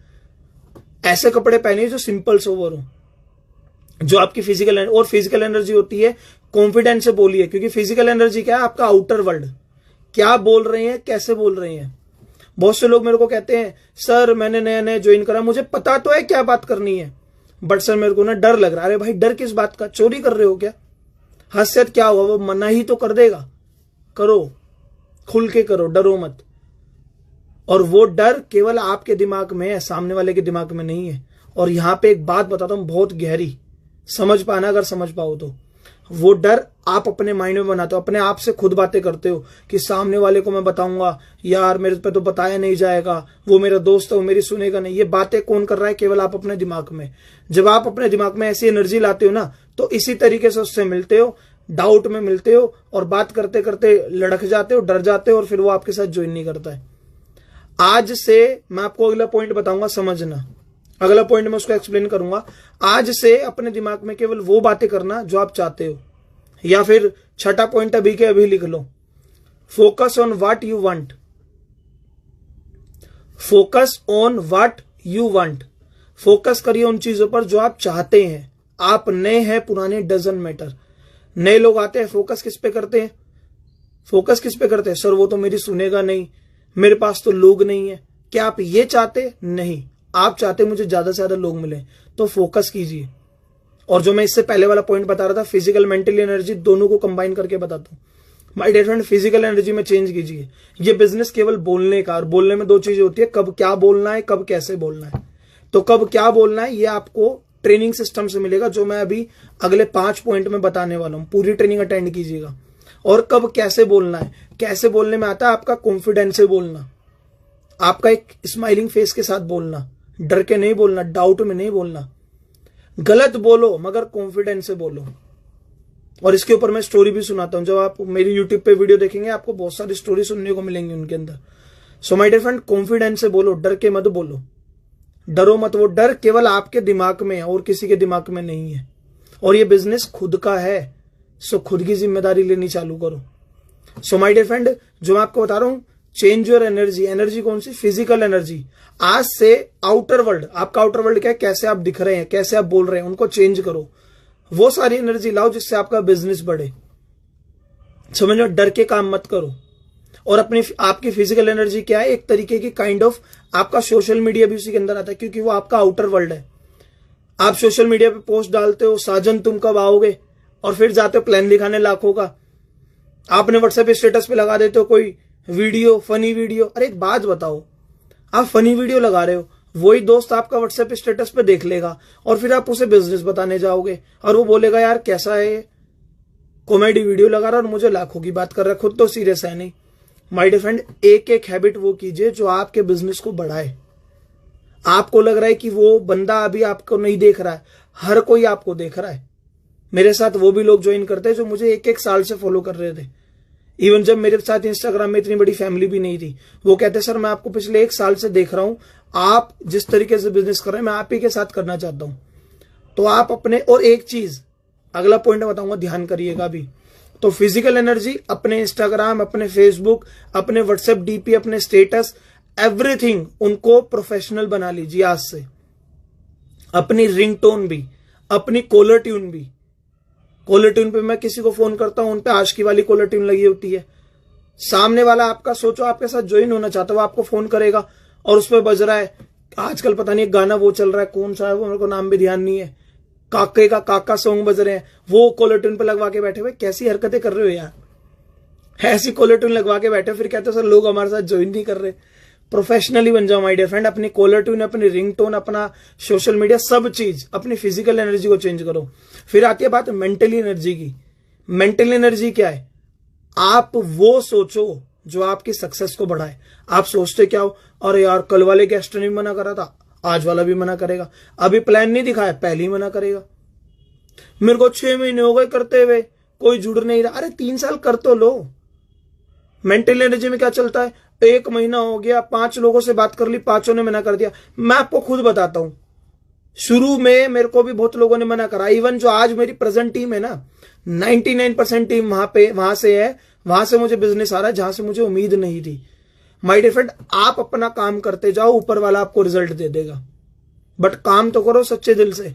ऐसे कपड़े पहनिए जो सिंपल सोवर हो, जो आपकी फिजिकल और फिजिकल एनर्जी होती है। कॉन्फिडेंस से बोलिए, क्योंकि फिजिकल एनर्जी क्या है? आपका आउटर वर्ल्ड, क्या बोल रहे हैं, कैसे बोल रहे हैं। बहुत से लोग मेरे को कहते हैं, सर मैंने नया नया ज्वाइन करा, मुझे पता तो है क्या बात करनी है, बट सर मेरे को ना डर लग रहा है। अरे भाई, डर किस बात का? चोरी कर रहे हो क्या? हद क्या हुआ, वो मना ही तो कर देगा। करो, खुल के करो, डरो मत। और वो डर केवल आपके दिमाग में है, सामने वाले के दिमाग में नहीं है। और यहां पे एक बात बताता हूं बहुत गहरी, समझ पाना अगर समझ पाओ तो। वो डर आप अपने माइंड में बनाते हो, अपने आप से खुद बातें करते हो कि सामने वाले को मैं बताऊंगा, यार मेरे पे तो बताया नहीं जाएगा, वो मेरा दोस्त है, वो मेरी सुनेगा नहीं। ये बातें कौन कर रहा है? केवल आप अपने दिमाग में। जब आप अपने दिमाग में ऐसी एनर्जी लाते हो ना, तो इसी तरीके से उससे मिलते हो, डाउट में मिलते हो, और बात करते करते लड़क जाते हो, डर जाते हो, और फिर वो आपके साथ ज्वाइन नहीं करता है। आज से मैं आपको अगला पॉइंट बताऊंगा, समझना। अगला पॉइंट मैं उसको एक्सप्लेन करूंगा। आज से अपने दिमाग में केवल वो बातें करना जो आप चाहते हो। या फिर छठा पॉइंट अभी के अभी लिख लो, focus on what you want. Focus on what you want. Focus करिए उन चीजों पर जो आप चाहते हैं। आप नए हैं, पुराने डजंट मैटर। नए लोग आते हैं, फोकस किस पे करते हैं? फोकस किस पे करते हैं? सर वो तो मेरी सुनेगा नहीं, मेरे पास तो लोग नहीं है। क्या आप ये चाहते? नहीं, आप चाहते मुझे ज्यादा से ज्यादा लोग मिले। तो फोकस कीजिए। और जो मैं इससे पहले वाला पॉइंट बता रहा था, फिजिकल मेंटली एनर्जी, दोनों को कंबाइन करके बताता हूं। My dear friend, physical energy में चेंज कीजिए। ये बिजनेस केवल बोलने का, और बोलने में 2 चीजें होती है, कब क्या बोलना है, कब कैसे बोलना है। तो कब क्या बोलना है ये आपको ट्रेनिंग सिस्टम से मिलेगा, जो मैं अभी अगले 5 पॉइंट में बताने वाला हूं। पूरी ट्रेनिंग अटेंड कीजिएगा। और कब कैसे बोलना है, कैसे बोलने में आता है आपका कॉन्फिडेंस से बोलना, आपका एक स्माइलिंग फेस के साथ बोलना, डर के नहीं बोलना, डाउट में नहीं बोलना, गलत बोलो मगर कॉन्फिडेंस से बोलो। और इसके ऊपर मैं स्टोरी भी सुनाता हूं, जब आप मेरी यूट्यूब पे वीडियो देखेंगे आपको बहुत सारी स्टोरी सुनने को मिलेंगी उनके अंदर। So my dear friend, confidence से बोलो, डर के मत बोलो, डरो मत। वो डर केवल आपके दिमाग में है और किसी के दिमाग में नहीं है, और ये बिजनेस खुद का है। सो खुद की जिम्मेदारी लेनी चालू करो। सो माय डियर फ्रेंड, जो मैं आपको बता रहा हूं, चेंज योर एनर्जी। एनर्जी कौन सी? Physical energy. आज से आउटर वर्ल्ड, आपका आउटर वर्ल्ड क्या है, कैसे आप दिख रहे हैं, कैसे आप बोल रहे हैं, उनको चेंज करो। वो सारी एनर्जी लाओ जिससे आपका बिजनेस बढ़े। समझ लो, डर के काम मत करो। और अपनी आपकी फिजिकल एनर्जी क्या है? एक तरीके की काइंड ऑफ आपका सोशल मीडिया भी उसी के अंदर आता है, क्योंकि वो आपका आउटर वर्ल्ड है। आप सोशल मीडिया पे पोस्ट डालते हो, साजन तुम कब आओगे, और फिर जाते हो प्लान दिखाने लाखों का। आपने व्हाट्सएप स्टेटस पे लगा देते हो कोई वीडियो, फनी वीडियो। अरे एक बात बताओ, आप फनी वीडियो लगा रहे हो, वही दोस्त आपका व्हाट्सएप स्टेटस पे देख लेगा और फिर आप उसे बिजनेस बताने जाओगे और वो बोलेगा यार कैसा है, कॉमेडी वीडियो लगा रहा और मुझे लाखों की बात कर रहा है, खुद तो सीरियस है नहीं। माय डियर फ्रेंड, एक एक हैबिट वो कीजिए जो आपके बिजनेस को बढ़ाए। आपको लग रहा है कि वो बंदा अभी आपको नहीं देख रहा है, हर कोई आपको देख रहा है। मेरे साथ वो भी लोग ज्वाइन करते हैं जो मुझे एक एक साल से फॉलो कर रहे थे। इवन जब मेरे साथ इंस्टाग्राम में इतनी बड़ी फैमिली भी नहीं थी, वो कहते सर मैं आपको पिछले 1 साल से देख रहा हूं, आप जिस तरीके से बिजनेस कर रहे हैं मैं आप ही के साथ करना चाहता हूं। तो आप अपने, और एक चीज अगला पॉइंट बताऊंगा, ध्यान करिएगा भी। तो फिजिकल एनर्जी, अपने इंस्टाग्राम, अपने फेसबुक, अपने व्हाट्सएप डीपी, अपने स्टेटस, एवरीथिंग उनको प्रोफेशनल बना लीजिए आज से। अपनी रिंगटोन भी, अपनी कॉलर ट्यून भी। कॉलर ट्यून पे मैं किसी को फोन करता हूं, उन पे आशिकी वाली कॉलर ट्यून लगी होती है। सामने वाला आपका, सोचो आपके साथ ज्वाइन होना चाहता है, वो आपको फोन करेगा और उस पर बज रहा है, आजकल पता नहीं गाना वो चल रहा है, कौन सा है वो मेरे को नाम भी ध्यान नहीं है, काके का काका सॉन्ग बज रहे हैं, वो कॉलर ट्यून पे लगवा के बैठे हुए। कैसी हरकतें कर रहे हो यार, ऐसी कॉलर ट्यून लगवा के बैठे, फिर कहते हो सर लोग हमारे साथ ज्वाइन नहीं कर रहे। प्रोफेशनली बन जाओ माय डियर फ्रेंड। अपनी कॉलर ट्यून, अपनी रिंगटोन, अपना सोशल मीडिया, सब चीज, अपनी फिजिकल एनर्जी को चेंज करो। फिर आती है बात मेंटली एनर्जी की। मेंटल एनर्जी क्या है? आप वो सोचो जो आपकी सक्सेस को बढ़ाए। आप सोचते क्या हो, अरे यार कल वाले गेस्ट ने मना करा था, आज वाला भी मना करेगा, अभी प्लान नहीं दिखाया, पहले ही मना करेगा, मेरे को 6 महीने हो गए करते हुए, कोई जुड़ नहीं रहा। अरे 3 साल कर तो लो। मेंटल एनर्जी में क्या चलता है, 1 महीना हो गया, 5 लोगों से बात कर ली, 5 ने मना कर दिया। मैं आपको खुद बताता हूं, शुरू में मेरे को भी बहुत लोगों ने मना करा। इवन जो आज मेरी प्रेजेंट टीम है ना, 99% टीम वहां से है, वहां से मुझे बिजनेस आ रहा है जहां से मुझे उम्मीद नहीं थी। माय डियर फ्रेंड, आप अपना काम करते जाओ, ऊपर वाला आपको रिजल्ट दे देगा, बट काम तो करो सच्चे दिल से।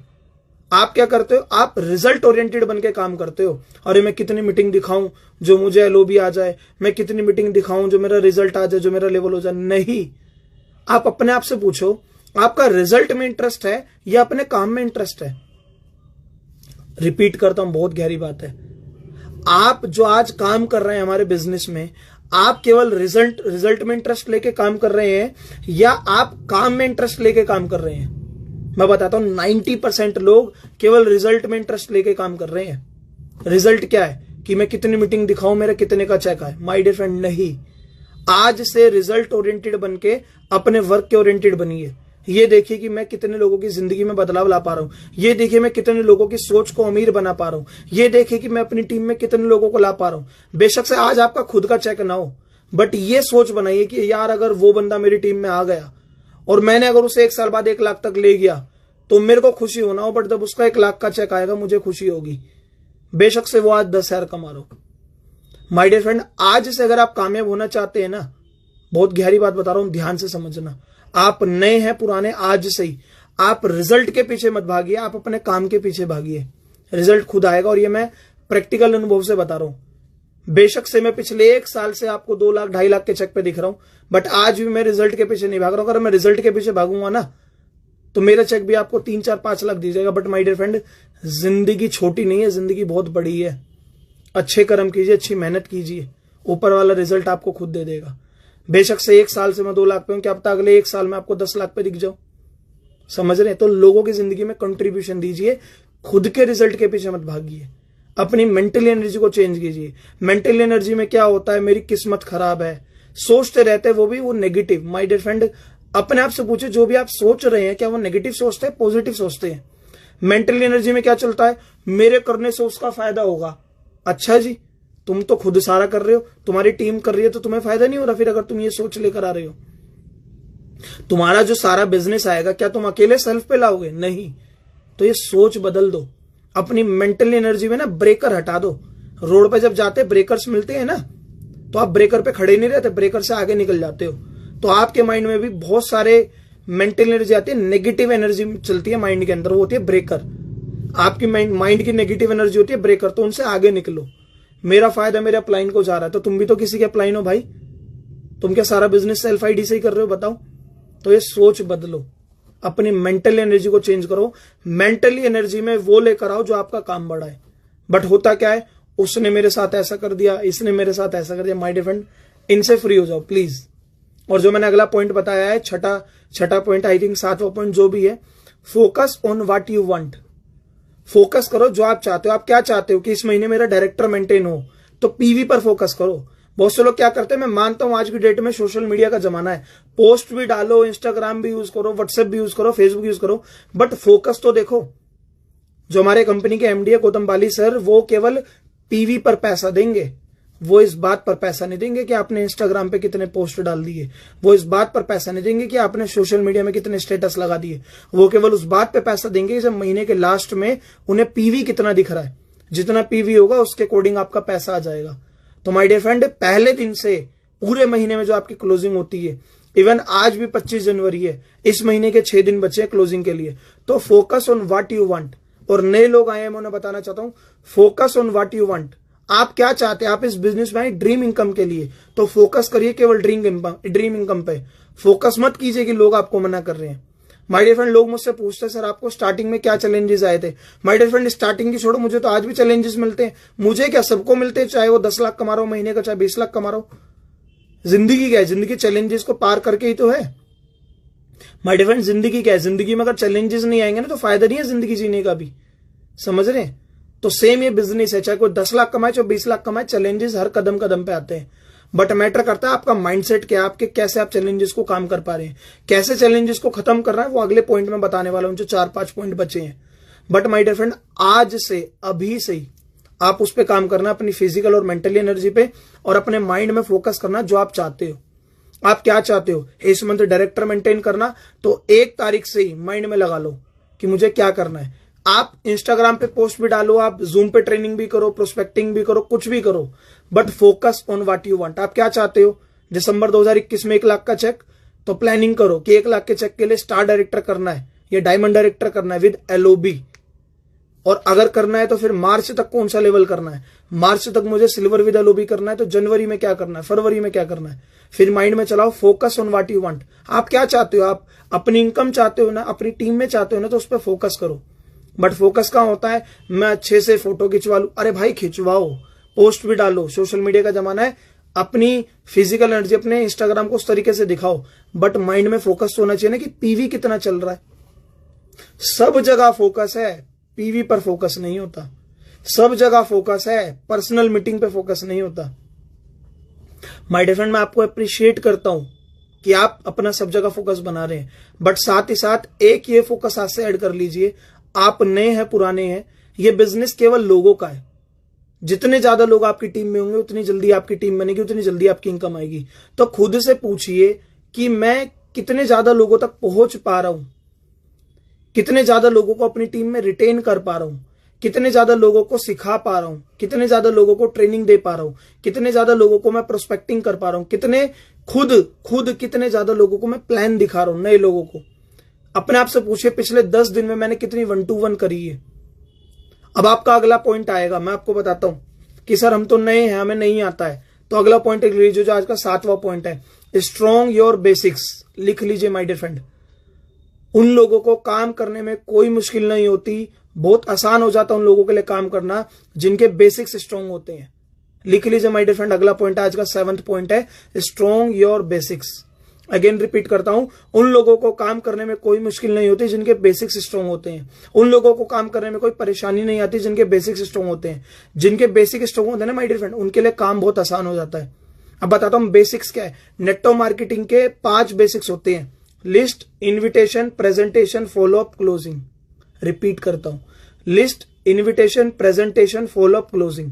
आप क्या करते हो, आप रिजल्ट ओरिएंटेड बन के काम करते हो। अरे मैं कितनी मीटिंग दिखाऊं जो मुझे एलओबी आ जाए, मैं कितनी मीटिंग दिखाऊं जो मेरा रिजल्ट आ जाए, जो मेरा लेवल हो जाए। नहीं, आप अपने आप से पूछो, आपका रिजल्ट में इंटरेस्ट है या अपने काम में इंटरेस्ट है? रिपीट करता हूं, बहुत गहरी बात है। आप जो आज काम कर रहे हैं हमारे बिजनेस में, आप केवल रिजल्ट में इंटरेस्ट लेके काम कर रहे हैं या आप काम में इंटरेस्ट लेके काम कर रहे हैं? मैं बताता हूं, 90% लोग केवल रिजल्ट में इंटरेस्ट लेके काम कर रहे हैं। रिजल्ट क्या है कि मैं कितनी मीटिंग दिखाऊं, मेरा कितने का चेक आए। माय डियर फ्रेंड, नहीं, आज से रिजल्ट ओरिएंटेड बन के अपने वर्क के ओरिएंटेड बनिए। ये देखिए कि मैं कितने लोगों की जिंदगी में बदलाव ला पा रहा हूं, ये देखिए मैं कितने लोगों की सोच को अमीर बना पा रहा हूं, ये देखिए कि मैं अपनी टीम में कितने लोगों को ला पा रहा हूं। बेशक से आज आपका खुद का चेक ना हो, बट ये सोच बनाइए कि यार अगर वो बंदा मेरी टीम में आ गया और मैंने अगर उसे 1 साल बाद 1 लाख तक ले गया तो मेरे को खुशी होना हो, बट जब उसका 1 लाख का चेक आएगा मुझे खुशी होगी, बेशक से वो आज 10,000 कमा लो। माय डियर फ्रेंड, आज से अगर आप कामयाब होना चाहते हैं ना, बहुत गहरी बात बता रहा हूं, ध्यान से समझना। आप नए हैं पुराने, आज से ही आप रिजल्ट के पीछे मत भागिए, आप अपने काम के पीछे भागिए। रिजल्ट खुद आएगा, और ये मैं प्रैक्टिकल अनुभव से बता रहा हूं। बेशक से मैं पिछले 1 साल से आपको 2 लाख 2.5 लाख के चेक पे दिख रहा हूं, बट आज भी मैं रिजल्ट के पीछे नहीं भाग रहा हूं। अगर मैं रिजल्ट के पीछे भागूंगा ना तो मेरा चेक भी आपको 3, 4, 5 लाख दीजिएगा। बट माय डियर फ्रेंड, जिंदगी छोटी नहीं है, जिंदगी बहुत बड़ी है। अच्छे कर्म कीजिए, अच्छी मेहनत कीजिए, ऊपर वाला रिजल्ट आपको खुद दे देगा। बेशक से 1 साल से मैं 2 लाख पे हूं, क्या पता अगले 1 साल में आपको 10 लाख पे दिख जाओ। समझ रहे हैं? तो लोगों की जिंदगी में कंट्रीब्यूशन दीजिए, खुद के रिजल्ट के पीछे मत भागिए। अपनी मेंटल एनर्जी को चेंज कीजिए। मेंटल एनर्जी में क्या होता है, मेरी किस्मत खराब है, सोचते रहते हैं वो भी, वो नेगेटिव। माय डियर फ्रेंड, अपने आप से पूछे जो भी आप सोच रहे हैं क्या वो नेगेटिव सोचते हैं, पॉजिटिव सोचते हैं? मेंटल एनर्जी में क्या चलता है? मेरे करने से उसका फायदा होगा। अच्छा जी, तुम तो खुद सारा कर रहे हो, तुम्हारी टीम कर रही है तो तुम्हें फायदा नहीं हो रहा। फिर अगर तुम ये सोच लेकर आ रहे हो, तुम्हारा जो सारा बिजनेस आएगा क्या तुम अकेले सेल्फ पे लाओगे? नहीं। तो ये सोच बदल दो। अपनी मेंटल एनर्जी में ना ब्रेकर हटा दो। रोड पे जब जाते ब्रेकर्स मिलते हैं ना, तो आप ब्रेकर पे खड़े नहीं रहते, ब्रेकर से आगे निकल जाते हो। तो आपके माइंड में भी बहुत सारे मेंटल एनर्जी आती है, नेगेटिव एनर्जी चलती है माइंड के अंदर, वो होती है ब्रेकर। आपकी माइंड की नेगेटिव एनर्जी होती है ब्रेकर, तो उनसे आगे निकलो। मेरा फायदा मेरे अपलाइन को जा रहा है, तो तुम भी तो किसी के अपलाइन हो भाई। तुम क्या सारा बिजनेस सेल्फ आईडी से ही कर रहे हो? बताओ। तो ये सोच बदलो, अपनी मेंटल एनर्जी को चेंज करो। मेंटली एनर्जी में वो लेकर आओ जो आपका काम बढ़ाए। बट होता क्या है, उसने मेरे साथ ऐसा कर दिया, इसने मेरे साथ ऐसा कर दिया। माय डियर फ्रेंड, इनसे फ्री हो जाओ प्लीज। और जो मैंने अगला पॉइंट बताया है, छठा पॉइंट, आई थिंक 7वां पॉइंट जो भी है, focus on what you want. Focus करो जो आप चाहते हो। आप क्या चाहते हो कि इस महीने मेरा डायरेक्टर मेंटेन हो, तो पीवी पर फोकस करो। बहुत से लोग क्या करते हैं, मैं मानता हूं आज की डेट में सोशल मीडिया का जमाना है, पोस्ट भी डालो, इंस्टाग्राम भी यूज करो, व्हाट्सएप भी यूज करो, फेसबुक यूज करो, बट फोकस तो देखो। जो हमारे कंपनी के एमडी है गौतम बाली सर, वो केवल पीवी पर पैसा देंगे। वो इस बात पर पैसा नहीं देंगे कि आपने इंस्टाग्राम पे कितने पोस्ट डाल दिए, वो इस बात पर पैसा नहीं देंगे कि आपने सोशल मीडिया में कितने स्टेटस लगा दिए। वो केवल उस बात पे पैसा देंगे जब महीने के लास्ट में उन्हें पीवी कितना दिख रहा है। जितना पीवी होगा उसके अकॉर्डिंग आपका पैसा आ जाएगा। तो माय डियर फ्रेंड, पहले दिन से पूरे महीने में जो आपकी क्लोजिंग होती है, इवन आज भी 25 जनवरी है, इस महीने के 6 दिन बचे हैं क्लोजिंग के लिए, तो focus on what you want. और नए लोग आए हैं, मैं उन्हें बताना चाहता हूं, focus on what you want. आप क्या चाहते हैं? आप इस बिजनेस में आए ड्रीम इनकम के लिए, तो फोकस करिए केवल ड्रीम इनकम पे। फोकस मत कीजिए कि लोग आपको मना कर रहे हैं। माय डियर फ्रेंड, लोग मुझसे पूछते हैं सर आपको स्टार्टिंग में क्या चैलेंजेस आए थे? माय डियर फ्रेंड, स्टार्टिंग की छोड़ो, मुझे तो आज भी चैलेंजेस मिलते हैं। मुझे क्या, सबको मिलते हैं, चाहे वो 10 लाख कमा रहा हो महीने का, चाहे 20 लाख कमा रहा हो। जिंदगी क्या है? जिंदगी चैलेंजेस को पार करके ही तो है। माय डियर फ्रेंड, जिंदगी क्या है? जिंदगी में अगर चैलेंजेस नहीं आएंगे ना तो फायदा नहीं है जिंदगी जीने का भी। समझ रहे हैं? तो सेम ये बिजनेस है, चाहे कोई 10 लाख कमाए चाहे 20 लाख कमाए, चैलेंजेस हर कदम कदम पे आते हैं। बट मैटर करता है आपका माइंडसेट क्या है, आपके कैसे आप चैलेंजेस को काम कर पा रहे हैं, कैसे चैलेंजेस को खत्म कर रहा है, वो अगले पॉइंट में बताने वाला हूं, जो 4-5 पॉइंट बचे हैं। बट माय डियर फ्रेंड, आज से, अभी से ही आप उस पर काम करना, अपनी फिजिकल और मेंटली एनर्जी पे, और अपने माइंड में फोकस करना जो आप चाहते हो। आप क्या चाहते हो? इस मंथ डायरेक्टर मेंटेन करना, तो 1 तारीख से ही माइंड में लगा लो कि मुझे क्या करना है। आप इंस्टाग्राम पे पोस्ट भी डालो, आप जूम पे ट्रेनिंग भी करो, प्रोस्पेक्टिंग भी करो, कुछ भी करो, but focus on what you want. आप क्या चाहते हो? दिसंबर 2021 में 1 लाख का चेक, तो प्लानिंग करो कि 1 लाख के चेक के लिए स्टार डायरेक्टर करना है या डायमंड डायरेक्टर करना है विद एलओबी। और अगर करना है तो फिर मार्च तक कौन सा लेवल करना है? मार्च तक मुझे सिल्वर विद एलओबी करना है, तो जनवरी में क्या करना है, फरवरी में क्या करना है? फिर माइंड में चलाओ focus on what you want. आप क्या चाहते हो? आप अपनी इनकम चाहते हो ना, अपनी टीम में चाहते हो ना, तो उस पर फोकस करो। बट फोकस कहाँ होता है? मैं अच्छे से फोटो खिंचवा लूं। अरे भाई खिंचवाओ, पोस्ट भी डालो, सोशल मीडिया का जमाना है। अपनी फिजिकल एनर्जी, अपने इंस्टाग्राम को उस तरीके से दिखाओ, बट माइंड में फोकस होना चाहिए ना कि पीवी कितना चल रहा है। सब जगह फोकस है, पीवी पर फोकस नहीं होता। सब जगह फोकस है, पर्सनल मीटिंग पे फोकस नहीं होता। माय डियर फ्रेंड, मैं आपको अप्रिशिएट करता हूं कि आप अपना सब जगह फोकस बना रहे हैं, बट साथ ही साथ एक ये फोकस आज से ऐड कर लीजिए, आप नए हैं पुराने हैं, ये बिजनेस केवल लोगों का है। जितने ज्यादा लोग आपकी टीम में होंगे उतनी जल्दी आपकी टीम बनेगी, उतनी जल्दी आपकी इनकम आएगी। तो खुद से पूछिए कि मैं कितने ज्यादा लोगों तक पहुंच पा रहा हूं, कितने ज्यादा लोगों को अपनी टीम में रिटेन कर पा रहा हूं, कितने ज्यादा लोगों को सिखा पा रहा हूं, कितने ज्यादा लोगों को ट्रेनिंग दे पा रहा हूं, कितने ज्यादा लोगों को मैं प्रोस्पेक्टिंग कर पा रहा हूं, कितने खुद कितने ज्यादा लोगों को मैं प्लान दिखा रहा हूं, नए लोगों को। अपने आप से पूछिए पिछले 10 दिन में मैंने कितनी 1-to-1 करी है। अब आपका अगला पॉइंट आएगा, मैं आपको बताता हूं कि सर हम तो नए हैं, हमें नहीं आता है। तो अगला पॉइंट लिख लीजिए, जो आज का 7वां पॉइंट है, स्ट्रॉन्ग योर बेसिक्स। लिख लीजिए माय डियर फ्रेंड। उन लोगों को काम करने में कोई मुश्किल नहीं होती, बहुत आसान हो जाता है उन लोगों के लिए काम करना जिनके बेसिक्स स्ट्रॉन्ग होते हैं। लिख लीजिए माय डियर फ्रेंड, अगला पॉइंट आज का 7वां पॉइंट है, strong your basics. Again repeat करता हूं, उन लोगों को काम करने में कोई मुश्किल नहीं होती जिनके बेसिक्स स्ट्रॉन्ग होते हैं। उन लोगों को काम करने में कोई परेशानी नहीं आती जिनके बेसिक्स स्ट्रॉन्ग होते हैं। जिनके बेसिक स्ट्रॉन्ग होते हैं ना माय डियर फ्रेंड, उनके लिए काम बहुत आसान हो जाता है। अब बताता हूं बेसिक्स क्या है। नेटवर्क मार्केटिंग के 5 बेसिक्स होते हैं। List, invitation, presentation, follow up, closing. Repeat करता हूं, list, invitation, presentation, follow up, closing.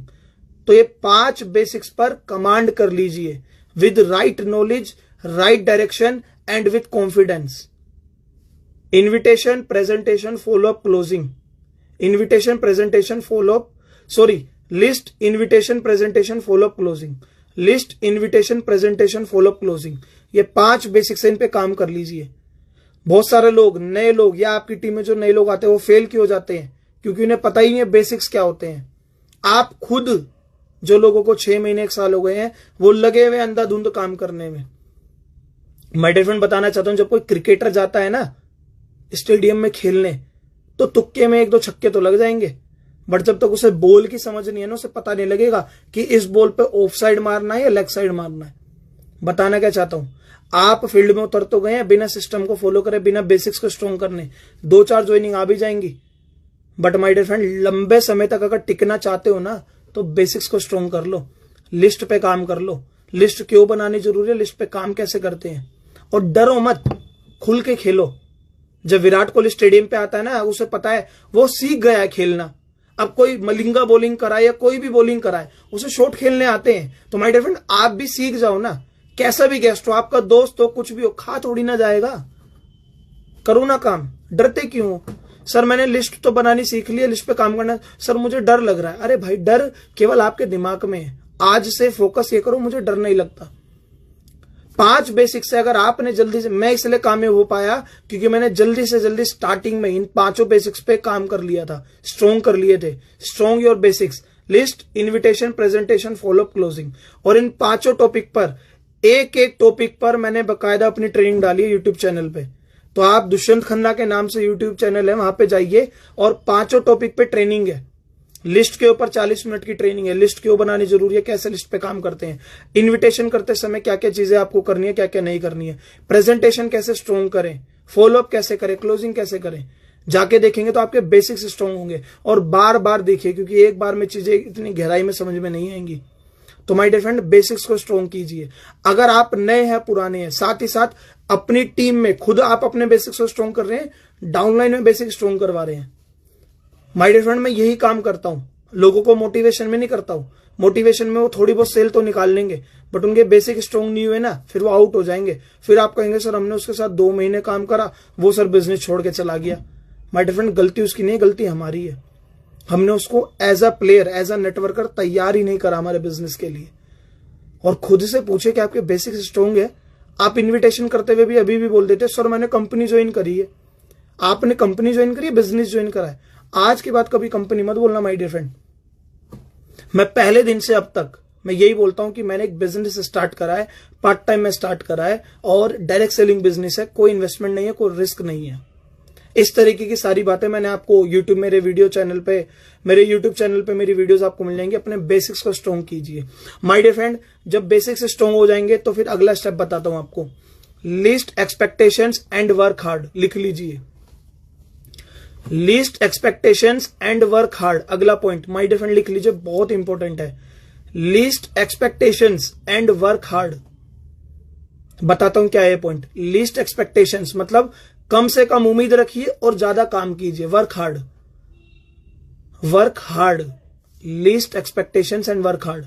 तो ये 5 बेसिक्स पर कमांड कर लीजिए with right knowledge, right direction and with confidence. Invitation, presentation, follow up, closing. Invitation, presentation, follow up, sorry, list, invitation, presentation, follow up, closing. List, invitation, presentation, follow up, closing. ये 5 बेसिक्स इन पे काम कर लीजिए। बहुत सारे लोग, नए लोग या आपकी टीम में जो नए लोग आते हैं वो फेल क्यों हो जाते हैं? क्योंकि उन्हें पता ही नहीं है बेसिक्स क्या होते हैं। आप खुद, जो लोगों को 6 महीने 1 साल हो गए हैं, वो लगे हुए अंधाधुंध काम करने में। मैं डिफरेंट बताना चाहता हूं, जब कोई क्रिकेटर जाता है ना स्टेडियम में खेलने, तो तुक्के में 1-2 छक्के तो लग जाएंगे, बट जब तक उसे बॉल की समझ नहीं है ना, उसे पता नहीं लगेगा कि इस बॉल पे ऑफ साइड मारना है या लेग साइड मारना है। बताना क्या चाहता हूं, आप फील्ड में उतर तो गए हैं बिना सिस्टम को फॉलो करे, बिना बेसिक्स को स्ट्रॉन्ग करने। 2-4 ज्वाइनिंग आ भी जाएंगी, बट माय डियर फ्रेंड, लंबे समय तक अगर टिकना चाहते हो ना, तो बेसिक्स को स्ट्रॉन्ग कर लो, लिस्ट पे काम कर लो। लिस्ट क्यों बनानी जरूरी है, लिस्ट पे काम कैसे करते हैं, और डरो मत, खुल के खेलो। जब विराट कोहली स्टेडियम पे आता है ना, उसे पता है, वो सीख गया है खेलना। अब कोई मलिंगा बॉलिंग कराए या कोई भी बॉलिंग कराए, उसे शॉट खेलने आते हैं। तो माय डियर फ्रेंड, आप भी सीख जाओ ना। कैसा भी गेस्ट हो, आपका दोस्त हो, कुछ भी हो, खा थोड़ी ना जाएगा। करो ना काम, डरते क्यों हो? सर मैंने लिस्ट तो बनानी सीख ली है, लिस्ट पे काम करना, सर मुझे डर लग रहा है। अरे भाई, डर केवल आपके दिमाग में है। आज से फोकस ये करो, मुझे डर नहीं लगता। 5 बेसिक से अगर आपने जल्दी से, मैं इसलिए कामयाब हो पाया क्योंकि मैंने जल्दी से जल्दी स्टार्टिंग में इन 5 बेसिक्स पे काम कर लिया था, स्ट्रॉन्ग कर लिए थे। Strong your basics, list, invitation, presentation, follow up, closing. और इन 5 टॉपिक पर, एक टॉपिक पर मैंने बकायदा अपनी ट्रेनिंग डाली है यूट्यूब चैनल पे। तो आप दुष्यंत खन्ना के नाम से यूट्यूब चैनल है, वहां पे जाइए और 5 टॉपिक पे ट्रेनिंग है। लिस्ट के ऊपर 40 मिनट की ट्रेनिंग है, लिस्ट क्यों बनानी जरूरी है, कैसे लिस्ट पे काम करते हैं, इनविटेशन करते समय क्या क्या चीजें आपको करनी है, क्या क्या नहीं करनी है, प्रेजेंटेशन कैसे स्ट्रॉन्ग करें, फॉलो अप कैसे करें, क्लोजिंग कैसे करें। जाके देखेंगे तो आपके बेसिक्स स्ट्रॉन्ग होंगे। और बार बार देखिए, क्योंकि एक बार में चीजें इतनी गहराई में समझ में नहीं आएंगी। तो माय डियर फ्रेंड, बेसिक्स को स्ट्रॉन्ग कीजिए। अगर आप नए हैं, पुराने हैं, साथ ही साथ अपनी टीम में खुद आप अपने बेसिक्स को स्ट्रॉन्ग कर रहे हैं, डाउनलाइन में बेसिक स्ट्रॉन्ग करवा रहे हैं। माय डियर फ्रेंड, मैं यही काम करता हूं, लोगों को मोटिवेशन में नहीं करता हूं। मोटिवेशन में वो थोड़ी बहुत सेल तो निकाल लेंगे, बट उनके बेसिक स्ट्रॉन्ग नहीं हुए ना, फिर वो आउट हो जाएंगे। फिर आप कहेंगे सर हमने उसके साथ 2 महीने काम करा, वो सर बिजनेस छोड़ के चला गया। माय डियर फ्रेंड, गलती उसकी नहीं, गलती हमारी है। हमने उसको as a player, as a networker तैयार ही नहीं करा हमारे बिजनेस के लिए। और खुद से पूछे कि आपके बेसिक स्ट्रॉन्ग है। आप इन्विटेशन करते हुए भी अभी भी बोल देते सर मैंने कंपनी ज्वाइन करी है। आपने कंपनी ज्वाइन करी है, बिजनेस ज्वाइन करा है। आज के बाद कभी कंपनी मत बोलना माय डियर फ्रेंड। मैं पहले दिन से अब तक मैं यही बोलता हूं कि मैंने एक बिजनेस स्टार्ट करा है, पार्ट टाइम में स्टार्ट करा है, और डायरेक्ट सेलिंग बिजनेस है, कोई इन्वेस्टमेंट नहीं है, कोई रिस्क नहीं है। इस तरीके की सारी बातें मैंने आपको यूट्यूब, मेरे यूट्यूब चैनल पे मेरी वीडियोस आपको मिल जाएंगी। अपने बेसिक्स को स्ट्रॉन्ग कीजिए माय डियर फ्रेंड। जब बेसिक्स स्ट्रॉन्ग हो जाएंगे तो फिर अगला स्टेप बताता हूं आपको, list, expectations and work hard. लिख लीजिए, list, expectations and work hard. अगला पॉइंट माय डियर फ्रेंड लिख लीजिए, बहुत इंपॉर्टेंट है। List, expectations and work hard. बताता हूं क्या है पॉइंट। लिस्ट, एक्सपेक्टेशंस मतलब कम से कम उम्मीद रखिए और ज्यादा काम कीजिए। Work hard, work hard, list, expectations and work hard.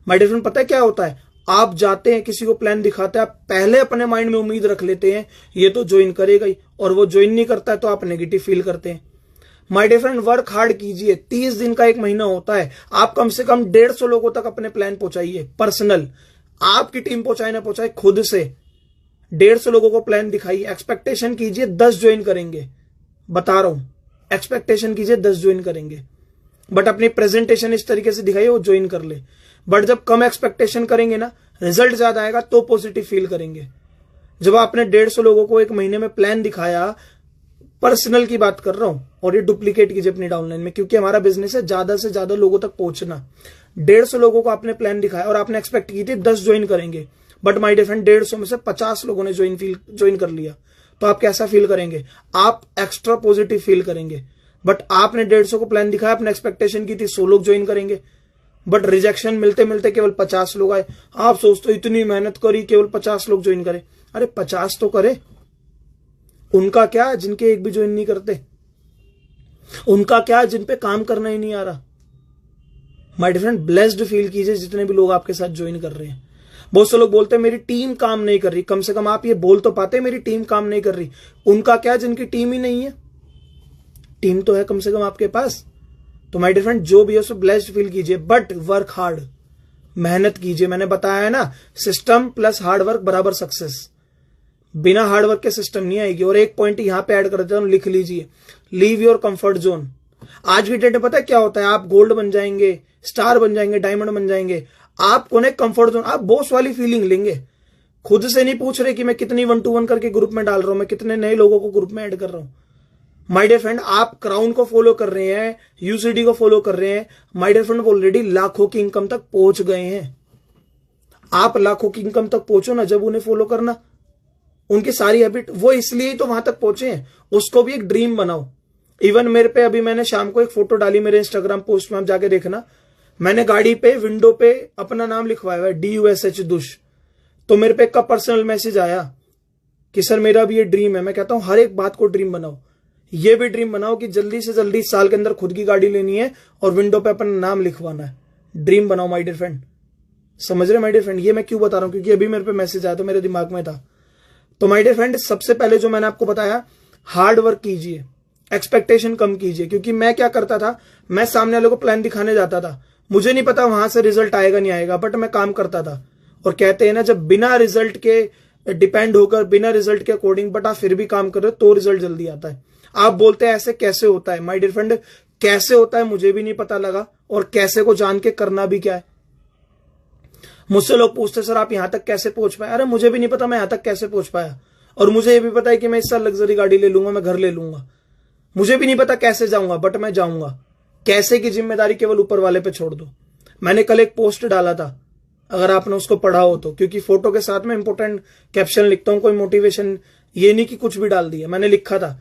My dear friend, पता है क्या होता है, आप जाते हैं, किसी को प्लान दिखाते हैं, आप पहले अपने माइंड में उम्मीद रख लेते हैं ये तो ज्वाइन करेगा ही, और वो ज्वाइन नहीं करता है तो आप नेगेटिव फील करते हैं। My dear friend, work hard कीजिए। 30 दिन का 1 महीना होता है, आप कम से कम 150 लोगों तक अपने प्लान पहुंचाइए। पर्सनल, आपकी टीम पहुंचाए ना पहुंचाए, खुद से 150 लोगों को प्लान दिखाइए। एक्सपेक्टेशन कीजिए 10 ज्वाइन करेंगे, बता रहा हूं, एक्सपेक्टेशन कीजिए 10 ज्वाइन करेंगे, बट अपनी प्रेजेंटेशन इस तरीके से दिखाइए वो ज्वाइन कर ले। बट जब कम एक्सपेक्टेशन करेंगे ना, रिजल्ट ज्यादा आएगा तो पॉजिटिव फील करेंगे। जब आपने 150 लोगों को 1 महीने में प्लान दिखाया, पर्सनल की बात कर रहा हूं, और ये डुप्लीकेट कीजिए अपनी डाउनलाइन में, क्योंकि हमारा बिजनेस है ज्यादा से ज्यादा लोगों तक पहुंचना। 150 लोगों को आपने प्लान दिखाया और आपने एक्सपेक्ट की थी 10 ज्वाइन करेंगे, बट माय डियर फ्रेंड 150 में से 50 लोगों ने ज्वाइन कर लिया, तो आप कैसा फील करेंगे? आप एक्स्ट्रा पॉजिटिव फील करेंगे। बट आपने 150 को प्लान दिखाया, आपने एक्सपेक्टेशन की थी 100 लोग ज्वाइन करेंगे, बट रिजेक्शन मिलते मिलते केवल 50 लोग आए। आप सोचते हो इतनी मेहनत करी, केवल 50 लोग ज्वाइन करे। अरे 50 तो करे, उनका क्या जिनके एक भी ज्वाइन नहीं करते, उनका क्या जिन पे काम करना ही नहीं आ रहा। My dear friend, blessed feel कीजिए जितने भी लोग आपके साथ ज्वाइन कर रहे हैं। बहुत से लोग बोलते हैं मेरी टीम काम नहीं कर रही, कम से कम आप ये बोल तो पाते मेरी टीम काम नहीं कर रही। उनका क्या जिनकी टीम ही नहीं है, टीम तो है कम से कम आपके पास। तो माय डियर फ्रेंड, जो भी है उसको ब्लेस्ड फील कीजिए, बट वर्क हार्ड, मेहनत कीजिए। मैंने बताया है ना, सिस्टम प्लस हार्ड वर्क बराबर सक्सेस। बिना हार्ड वर्क के सिस्टम नहीं आएगी। और एक पॉइंट यहां पे ऐड कर देता हूं, लिख लीजिए, लीव योर कंफर्ट जोन। आज की डेट में पता है क्या होता है, आप गोल्ड बन जाएंगे, स्टार बन जाएंगे, डायमंड बन जाएंगे, आपको ना कंफर्ट जोन, आप बॉस वाली फीलिंग लेंगे। खुद से नहीं पूछ रहे कि मैं कितनी 1-to-1 करके ग्रुप में डाल रहा हूं, मैं कितने नए लोगों को ग्रुप में ऐड कर रहा हूं। माय डियर फ्रेंड, आप क्राउन को फॉलो कर रहे हैं, यूसीडी को फॉलो कर रहे हैं, माय डियर फ्रेंड ऑलरेडी लाखों की इनकम तक पहुंच गए हैं। आप लाखों की इनकम तक पहुंचो ना, जब उन्हें फॉलो करना, उनकी सारी हैबिट, वो इसलिए तो वहां तक पहुंचे हैं। उसको भी एक ड्रीम बनाओ। इवन मेरे पे अभी मैंने शाम को एक फोटो डाली मेरे इंस्टाग्राम पोस्ट में, आप जाके देखना, मैंने गाड़ी पे विंडो पे अपना नाम लिखवाया हुआ है, DUSH दुश। तो मेरे पे एक का पर्सनल मैसेज आया कि सर मेरा भी ये ड्रीम है। मैं कहता हूं हर एक बात को ड्रीम बनाओ। ये भी ड्रीम बनाओ कि जल्दी से जल्दी इस साल के अंदर खुद की गाड़ी लेनी है और विंडो पे अपना नाम लिखवाना है। ड्रीम बनाओ माय डियर फ्रेंड, समझ रहे माय डियर फ्रेंड। ये मैं क्यों बता रहा हूं, क्योंकि अभी मेरे पे मैसेज आया तो मेरे दिमाग में था। तो माय डियर फ्रेंड, सबसे पहले जो मैंने आपको बताया, हार्ड वर्क कीजिए, एक्सपेक्टेशन कम कीजिए। क्योंकि मैं क्या करता था, मैं सामने वाले को प्लान दिखाने जाता था, मुझे नहीं पता वहां से रिजल्ट आएगा नहीं आएगा, बट मैं काम करता था। और कहते हैं ना, जब बिना रिजल्ट के डिपेंड होकर, बिना रिजल्ट के अकॉर्डिंग बट आप फिर भी काम कर रहे हो तो रिजल्ट जल्दी आता है। आप बोलते हैं ऐसे कैसे होता है, माय डियर फ्रेंड कैसे होता है मुझे भी नहीं पता लगा, और कैसे को जान के करना भी क्या है। मुझसे लोग पूछते सर आप यहां तक कैसे पहुंच पाए, अरे मुझे भी नहीं पता मैं यहां तक कैसे पहुंच पाया। और मुझे ये भी पता है कि मैं इस साल लग्जरी गाड़ी ले लूंगा, मैं घर ले लूंगा। मुझे भी नहीं पता कैसे जाऊंगा, बट मैं जाऊंगा। कैसे की जिम्मेदारी केवल ऊपर वाले पे छोड़ दो। मैंने कल एक पोस्ट डाला था, अगर आपने उसको पढ़ा हो तो, क्योंकि फोटो के साथ में इंपोर्टेंट कैप्शन लिखता हूं, कोई मोटिवेशन ये नहीं कि कुछ भी डाल दिया। मैंने लिखा था,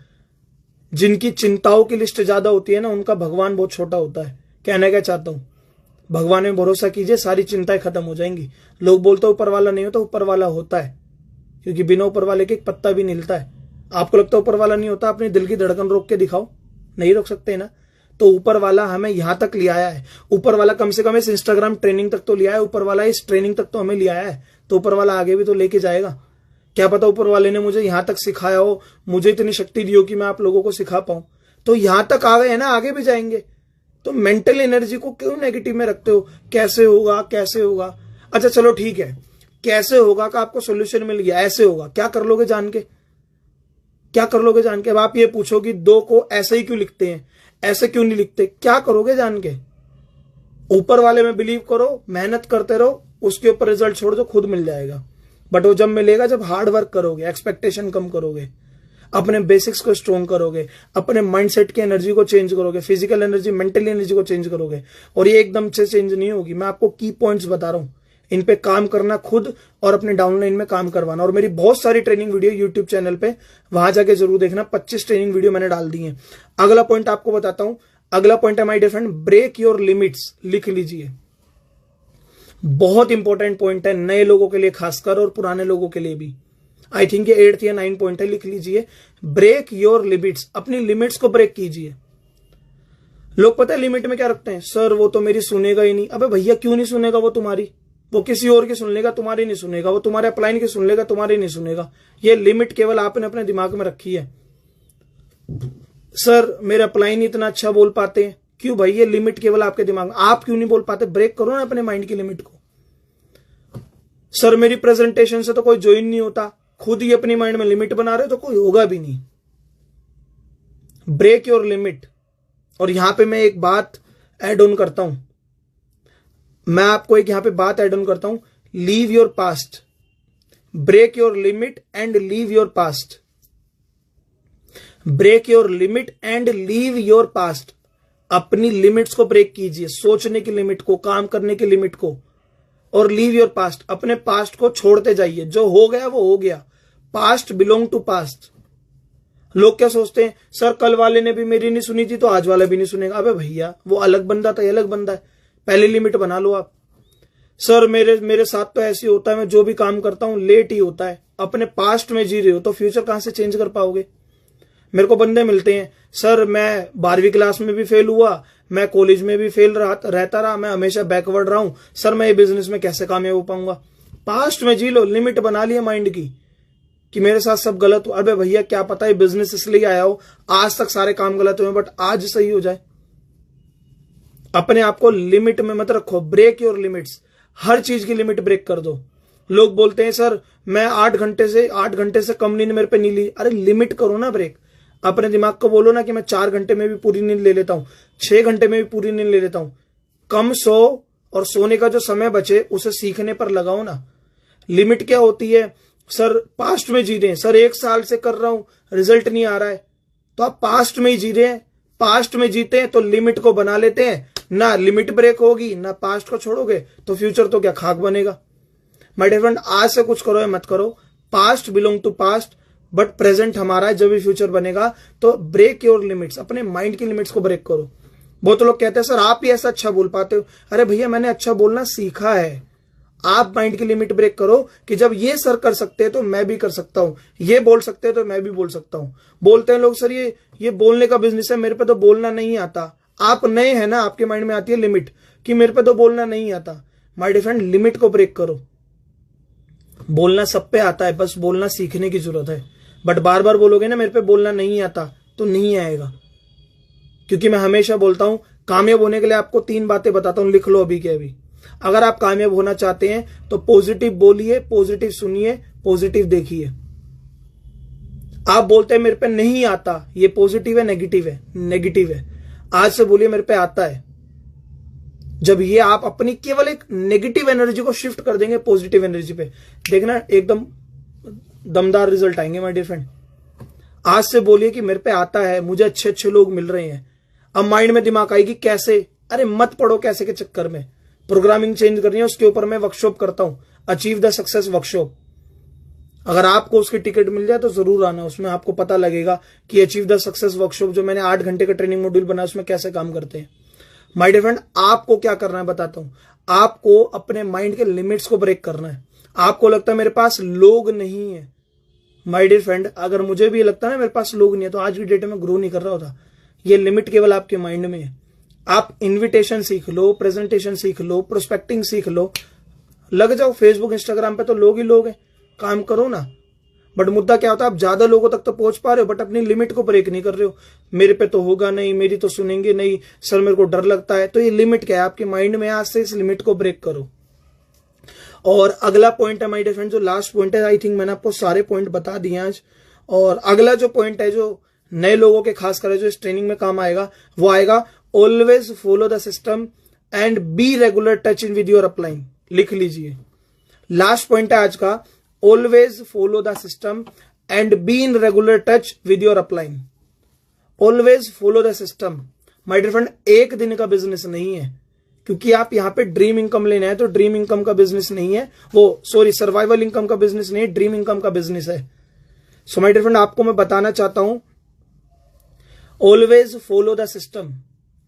जिनकी चिंताओं की लिस्ट ज्यादा होती है ना, उनका भगवान बहुत छोटा होता है। कहना क्या चाहता हूं, भगवान में भरोसा कीजिए, सारी चिंताएं खत्म हो जाएंगी। लोग बोलते ऊपर वाला नहीं होता, ऊपर वाला होता है, क्योंकि बिना ऊपर वाले के एक पत्ता भी नहीं हिलता है। आपको लगता है ऊपर वाला नहीं होता, अपने दिल की धड़कन रोक के दिखाओ, नहीं रोक सकते ना। तो ऊपर वाला हमें यहां तक ले आया है। ऊपर वाला कम से कम इस इंस्टाग्राम ट्रेनिंग तक तो ले आया है, ऊपर वाला इस ट्रेनिंग तक तो हमें ले आया है, तो ऊपर वाला आगे भी तो लेके जाएगा। क्या पता ऊपर वाले ने मुझे यहां तक सिखाया हो, मुझे इतनी शक्ति दी हो कि मैं आप लोगों को सिखा पाऊं। तो यहां तक आ गए हैं ना, आगे भी जाएंगे। तो मेंटल एनर्जी को क्यों नेगेटिव में रखते हो, कैसे होगा कैसे होगा। अच्छा चलो ठीक है, कैसे होगा का आपको सोल्यूशन मिल गया, ऐसे होगा, क्या कर लोगे जान के, क्या कर लोगे जान के। अब आप ये पूछो कि 2 को ऐसे ही क्यों लिखते हैं, ऐसे क्यों नहीं लिखते, क्या करोगे जान के। ऊपर वाले में बिलीव करो, मेहनत करते रहो, उसके ऊपर रिजल्ट छोड़ दो, खुद मिल जाएगा। बट वो जब मिलेगा जब हार्ड वर्क करोगे, एक्सपेक्टेशन कम करोगे, अपने बेसिक्स को स्ट्रॉन्ग करोगे, अपने माइंडसेट की एनर्जी को चेंज करोगे, फिजिकल एनर्जी, मेंटल एनर्जी को चेंज करोगे। और ये एकदम से चेंज नहीं होगी, मैं आपको की पॉइंट्स बता रहा हूं, इन पे काम करना खुद और अपने डाउनलाइन में काम करवाना। और मेरी बहुत सारी ट्रेनिंग वीडियो यूट्यूब चैनल पे, वहां जाके जरूर देखना, 25 ट्रेनिंग वीडियो मैंने डाल दी है। अगला पॉइंट आपको बताता हूं, अगला पॉइंट है my dear friend, break your limits. लिख लीजिए, बहुत इंपॉर्टेंट पॉइंट है, नए लोगों के लिए खासकर और पुराने लोगों के लिए भी। आई थिंक ये 8th या 9th पॉइंट है, लिख लीजिए, ब्रेक योर लिमिट्स। अपनी लिमिट्स को ब्रेक कीजिए। लोग पता है लिमिट में क्या रखते हैं, सर वो तो मेरी सुनेगा ही नहीं। अबे भैया क्यों नहीं सुनेगा, वो तुम्हारी, वो किसी और की सुन लेगा, तुम्हारी नहीं सुनेगा। वो तुम्हारे अपलाइन की सुन लेगा, तुम्हारी नहीं सुनेगा। ये लिमिट केवल आपने अपने दिमाग में रखी है। सर मेरे अपलाइन इतना अच्छा बोल पाते हैं, क्यों भाई, ये लिमिट केवल आपके दिमाग में, आप क्यों नहीं बोल पाते, ब्रेक करो ना अपने माइंड की लिमिट को। सर मेरी प्रेजेंटेशन से तो कोई ज्वाइन नहीं होता, खुद ही अपनी माइंड में लिमिट बना रहे हो तो कोई होगा भी नहीं। Break your limit. और यहां पे मैं एक बात ऐड ऑन करता हूं, मैं आपको एक यहां पे बात ऐड ऑन करता हूं, leave your past. Break your limit and leave your past. Break your limit and leave your past. अपनी लिमिट्स को ब्रेक कीजिए, सोचने की लिमिट को, काम करने की लिमिट को, और लीव योर पास्ट। अपने पास्ट को छोड़ते जाइए, जो हो गया वो हो गया। Past belong to past. लोग क्या सोचते हैं, सर कल वाले ने भी मेरी नहीं सुनी थी तो आज वाला भी नहीं सुनेगा। अबे भैया वो अलग बंदा था, ये अलग बंदा है, पहले लिमिट बना लो आप। सर मेरे साथ तो ऐसे होता है, मैं जो भी काम करता हूं लेट ही होता है। अपने पास्ट में जी रहे हो तो फ्यूचर कहां से चेंज कर पाओगे। मेरे को बंदे मिलते हैं, सर मैं 12वीं क्लास में भी फेल हुआ, मैं कॉलेज में भी फेल रहता रहा, मैं हमेशा बैकवर्ड रहा हूं, सर मैं ये बिजनेस में कैसे कामयाब हो पाऊंगा। पास्ट में जी लो, लिमिट बना लिया माइंड की कि मेरे साथ सब गलत हो। अबे भैया क्या पता है बिजनेस इसलिए आया हो, आज तक सारे काम गलत हुए बट आज सही हो जाए। अपने आप को लिमिट में मत रखो, ब्रेक योर लिमिट्स। हर चीज की लिमिट ब्रेक कर दो। लोग बोलते हैं सर मैं 8 घंटे से कम नींद मेरे पे नहीं ली। अरे लिमिट करो ना ब्रेक। अपने दिमाग को बोलो ना कि मैं 4 घंटे में भी पूरी नींद ले लेता हूं, 6 घंटे में भी पूरी नींद ले लेता हूं। कम सो और सोने का जो समय बचे उसे सीखने पर लगाओ ना। लिमिट क्या होती है? सर पास्ट में जी रहे हैं, सर 1 साल से कर रहा हूं, रिजल्ट नहीं आ रहा है, तो आप पास्ट में ही जी रहे हैं। पास्ट में जीते हैं तो लिमिट को बना लेते हैं, ना लिमिट ब्रेक होगी ना पास्ट को छोड़ोगे तो फ्यूचर तो क्या खाक बनेगा। माय डियर फ्रेंड, आज से कुछ करो या मत करो, past belong to past, but present हमारा है। जब भी फ्यूचर बनेगा तो ब्रेक योर लिमिट्स, अपने माइंड की लिमिट्स को ब्रेक करो। बहुत लोग कहते हैं सर आप ही ऐसा अच्छा बोल पाते हो। अरे भैया मैंने अच्छा बोलना सीखा है। आप माइंड की लिमिट ब्रेक करो कि जब ये सर कर सकते हैं तो मैं भी कर सकता हूं, ये बोल सकते हैं तो मैं भी बोल सकता हूं। बोलते हैं लोग सर ये बोलने का बिजनेस है, मेरे पे तो बोलना नहीं आता। आप नए हैं ना, आपके माइंड में आती है लिमिट कि मेरे पे तो बोलना नहीं आता। माय डियर फ्रेंड, लिमिट को ब्रेक करो। बोलना सब पे आता है, बस बोलना सीखने की जरूरत है। बट बार बार बोलोगे ना मेरे पे बोलना नहीं आता तो नहीं आएगा। क्योंकि मैं हमेशा बोलता हूं कामयाब होने के लिए आपको 3 बातें बताता हूं, लिख लो अभी के अभी। अगर आप कामयाब होना चाहते हैं तो पॉजिटिव बोलिए, पॉजिटिव सुनिए, पॉजिटिव देखिए। आप बोलते हैं मेरे पे नहीं आता, ये पॉजिटिव है नेगेटिव है? नेगेटिव है। आज से बोलिए मेरे पे आता है। जब ये आप अपनी केवल एक नेगेटिव एनर्जी को शिफ्ट कर देंगे पॉजिटिव एनर्जी पे, देखना एकदम दमदार रिजल्ट आएंगे माय डियर फ्रेंड। आज से बोलिए कि मेरे पे आता है, मुझे अच्छे अच्छे लोग मिल रहे हैं। अब माइंड में दिमाग आएगी कैसे, अरे मत पढ़ो कैसे के चक्कर में, प्रोग्रामिंग चेंज करनी है, उसके ऊपर मैं वर्कशॉप करता हूं, अचीव द सक्सेस वर्कशॉप। अगर आपको उसकी टिकट मिल जाए तो जरूर आना, उसमें आपको पता लगेगा कि अचीव द सक्सेस वर्कशॉप जो मैंने 8 घंटे का ट्रेनिंग मॉड्यूल बनाया उसमें कैसे काम करते हैं। माय डियर फ्रेंड, आपको क्या करना है बताता हूं। आपको अपने माइंड के लिमिट्स को ब्रेक करना है। आपको लगता है मेरे पास लोग नहीं है, माय डियर फ्रेंड, अगर मुझे भी लगता है ना मेरे पास लोग नहीं है तो आज की डेट में ग्रो नहीं कर रहा होता। ये लिमिट केवल आपके माइंड में है। आप इन्विटेशन सीख लो, प्रेजेंटेशन सीख लो, प्रोस्पेक्टिंग सीख लो, लग जाओ फेसबुक इंस्टाग्राम पे तो लोग ही लोग हैं, काम करो ना। बट मुद्दा क्या होता है, आप ज्यादा लोगों तक तो पहुंच पा रहे हो बट अपनी लिमिट को ब्रेक नहीं कर रहे हो। मेरे पे तो होगा नहीं, मेरी तो सुनेंगे नहीं, सर मेरे को डर लगता है। तो ये लिमिट क्या है आपके माइंड में, आज से इस लिमिट को ब्रेक करो। और अगला पॉइंट है माय डियर फ्रेंड, जो लास्ट पॉइंट है, आई थिंक मैंने आपको सारे पॉइंट बता दिए आज। और अगला जो पॉइंट है जो नए लोगों के खास कर जो इस ट्रेनिंग में काम आएगा वो आएगा, always follow the system and be regular touch in with your upline. लिख लीजिए, लास्ट पॉइंट है आज का, always follow the system and be in regular touch with your upline. Always follow the system. My dear friend, एक दिन का बिजनेस नहीं है, क्योंकि आप यहां पे ड्रीम इनकम लेना है तो ड्रीम इनकम का बिजनेस नहीं है वो, सॉरी सर्वाइवल इनकम का बिजनेस नहीं है, ड्रीम इनकम का बिजनेस है। सो माय डियर फ्रेंड, आपको मैं बताना चाहता हूं ऑलवेज फॉलो द सिस्टम।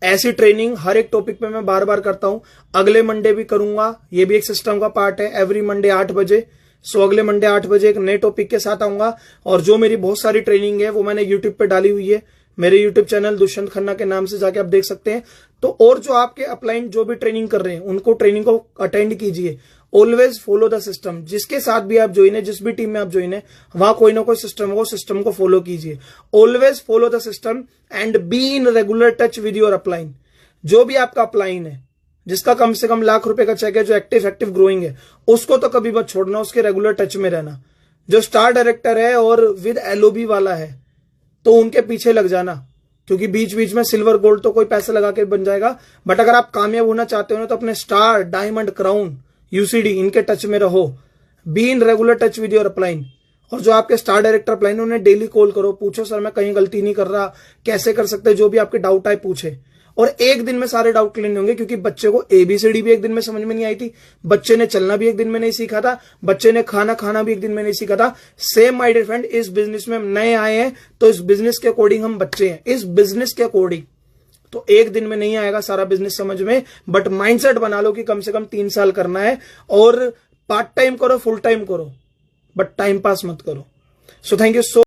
ऐसी ट्रेनिंग हर एक टॉपिक पे मैं बार बार करता हूं, अगले मंडे भी करूंगा, ये भी एक सिस्टम का पार्ट है, एवरी मंडे 8 बजे। सो अगले मंडे 8 बजे एक नए टॉपिक के साथ आऊंगा। और जो मेरी बहुत सारी ट्रेनिंग है वो मैंने यूट्यूब पे डाली हुई है, मेरे यूट्यूब चैनल दुष्यंत खन्ना के नाम से जाके आप देख सकते हैं। तो और जो आपके अपलाइन जो भी ट्रेनिंग कर रहे हैं उनको ट्रेनिंग को अटेंड कीजिए। Always follow the system. जिसके साथ भी आप ज्वाइन है, जिस भी टीम में आप ज्वाइन है, वहां कोई ना कोई सिस्टम हो, सिस्टम को फॉलो कीजिए। Always follow the system and be in regular touch with your upline. जो भी आपका अपलाइन है, जिसका कम से कम लाख रुपए का चेक है, जो एक्टिव ग्रोइंग है, उसको तो कभी मत छोड़ना, उसके रेगुलर टच में रहना। जो स्टार डायरेक्टर है और विद एलओबी वाला है तो उनके पीछे लग जाना, क्योंकि बीच बीच में सिल्वर गोल्ड तो कोई पैसे लगा के बन जाएगा। बट अगर आप कामयाब होना चाहते हो ना तो अपने स्टार, डायमंड, क्राउन, यूसीडी इनके टच में रहो। B in regular touch with your upline. और जो आपके स्टार डायरेक्टर अपलाइन, उन्हें डेली कॉल करो, पूछो सर मैं कहीं गलती नहीं कर रहा, कैसे कर सकते, जो भी आपके डाउट आए पूछे। और एक दिन में सारे डाउट क्लियर होंगे, क्योंकि बच्चे को एबीसीडी भी एक दिन में समझ में नहीं आई थी, बच्चे ने चलना भी एक दिन में नहीं सीखा था, बच्चे ने खाना भी एक दिन में नहीं सीखा था। सेम माय डियर फ्रेंड, इस बिजनेस में हम नए आए हैं तो इस बिजनेस के अकॉर्डिंग हम बच्चे हैं, इस बिजनेस के अकॉर्डिंग। तो एक दिन में नहीं आएगा सारा बिजनेस समझ में, बट माइंडसेट बना लो कि कम से कम 3 साल करना है। और पार्ट टाइम करो, फुल टाइम करो, बट टाइम पास मत करो। So thank you so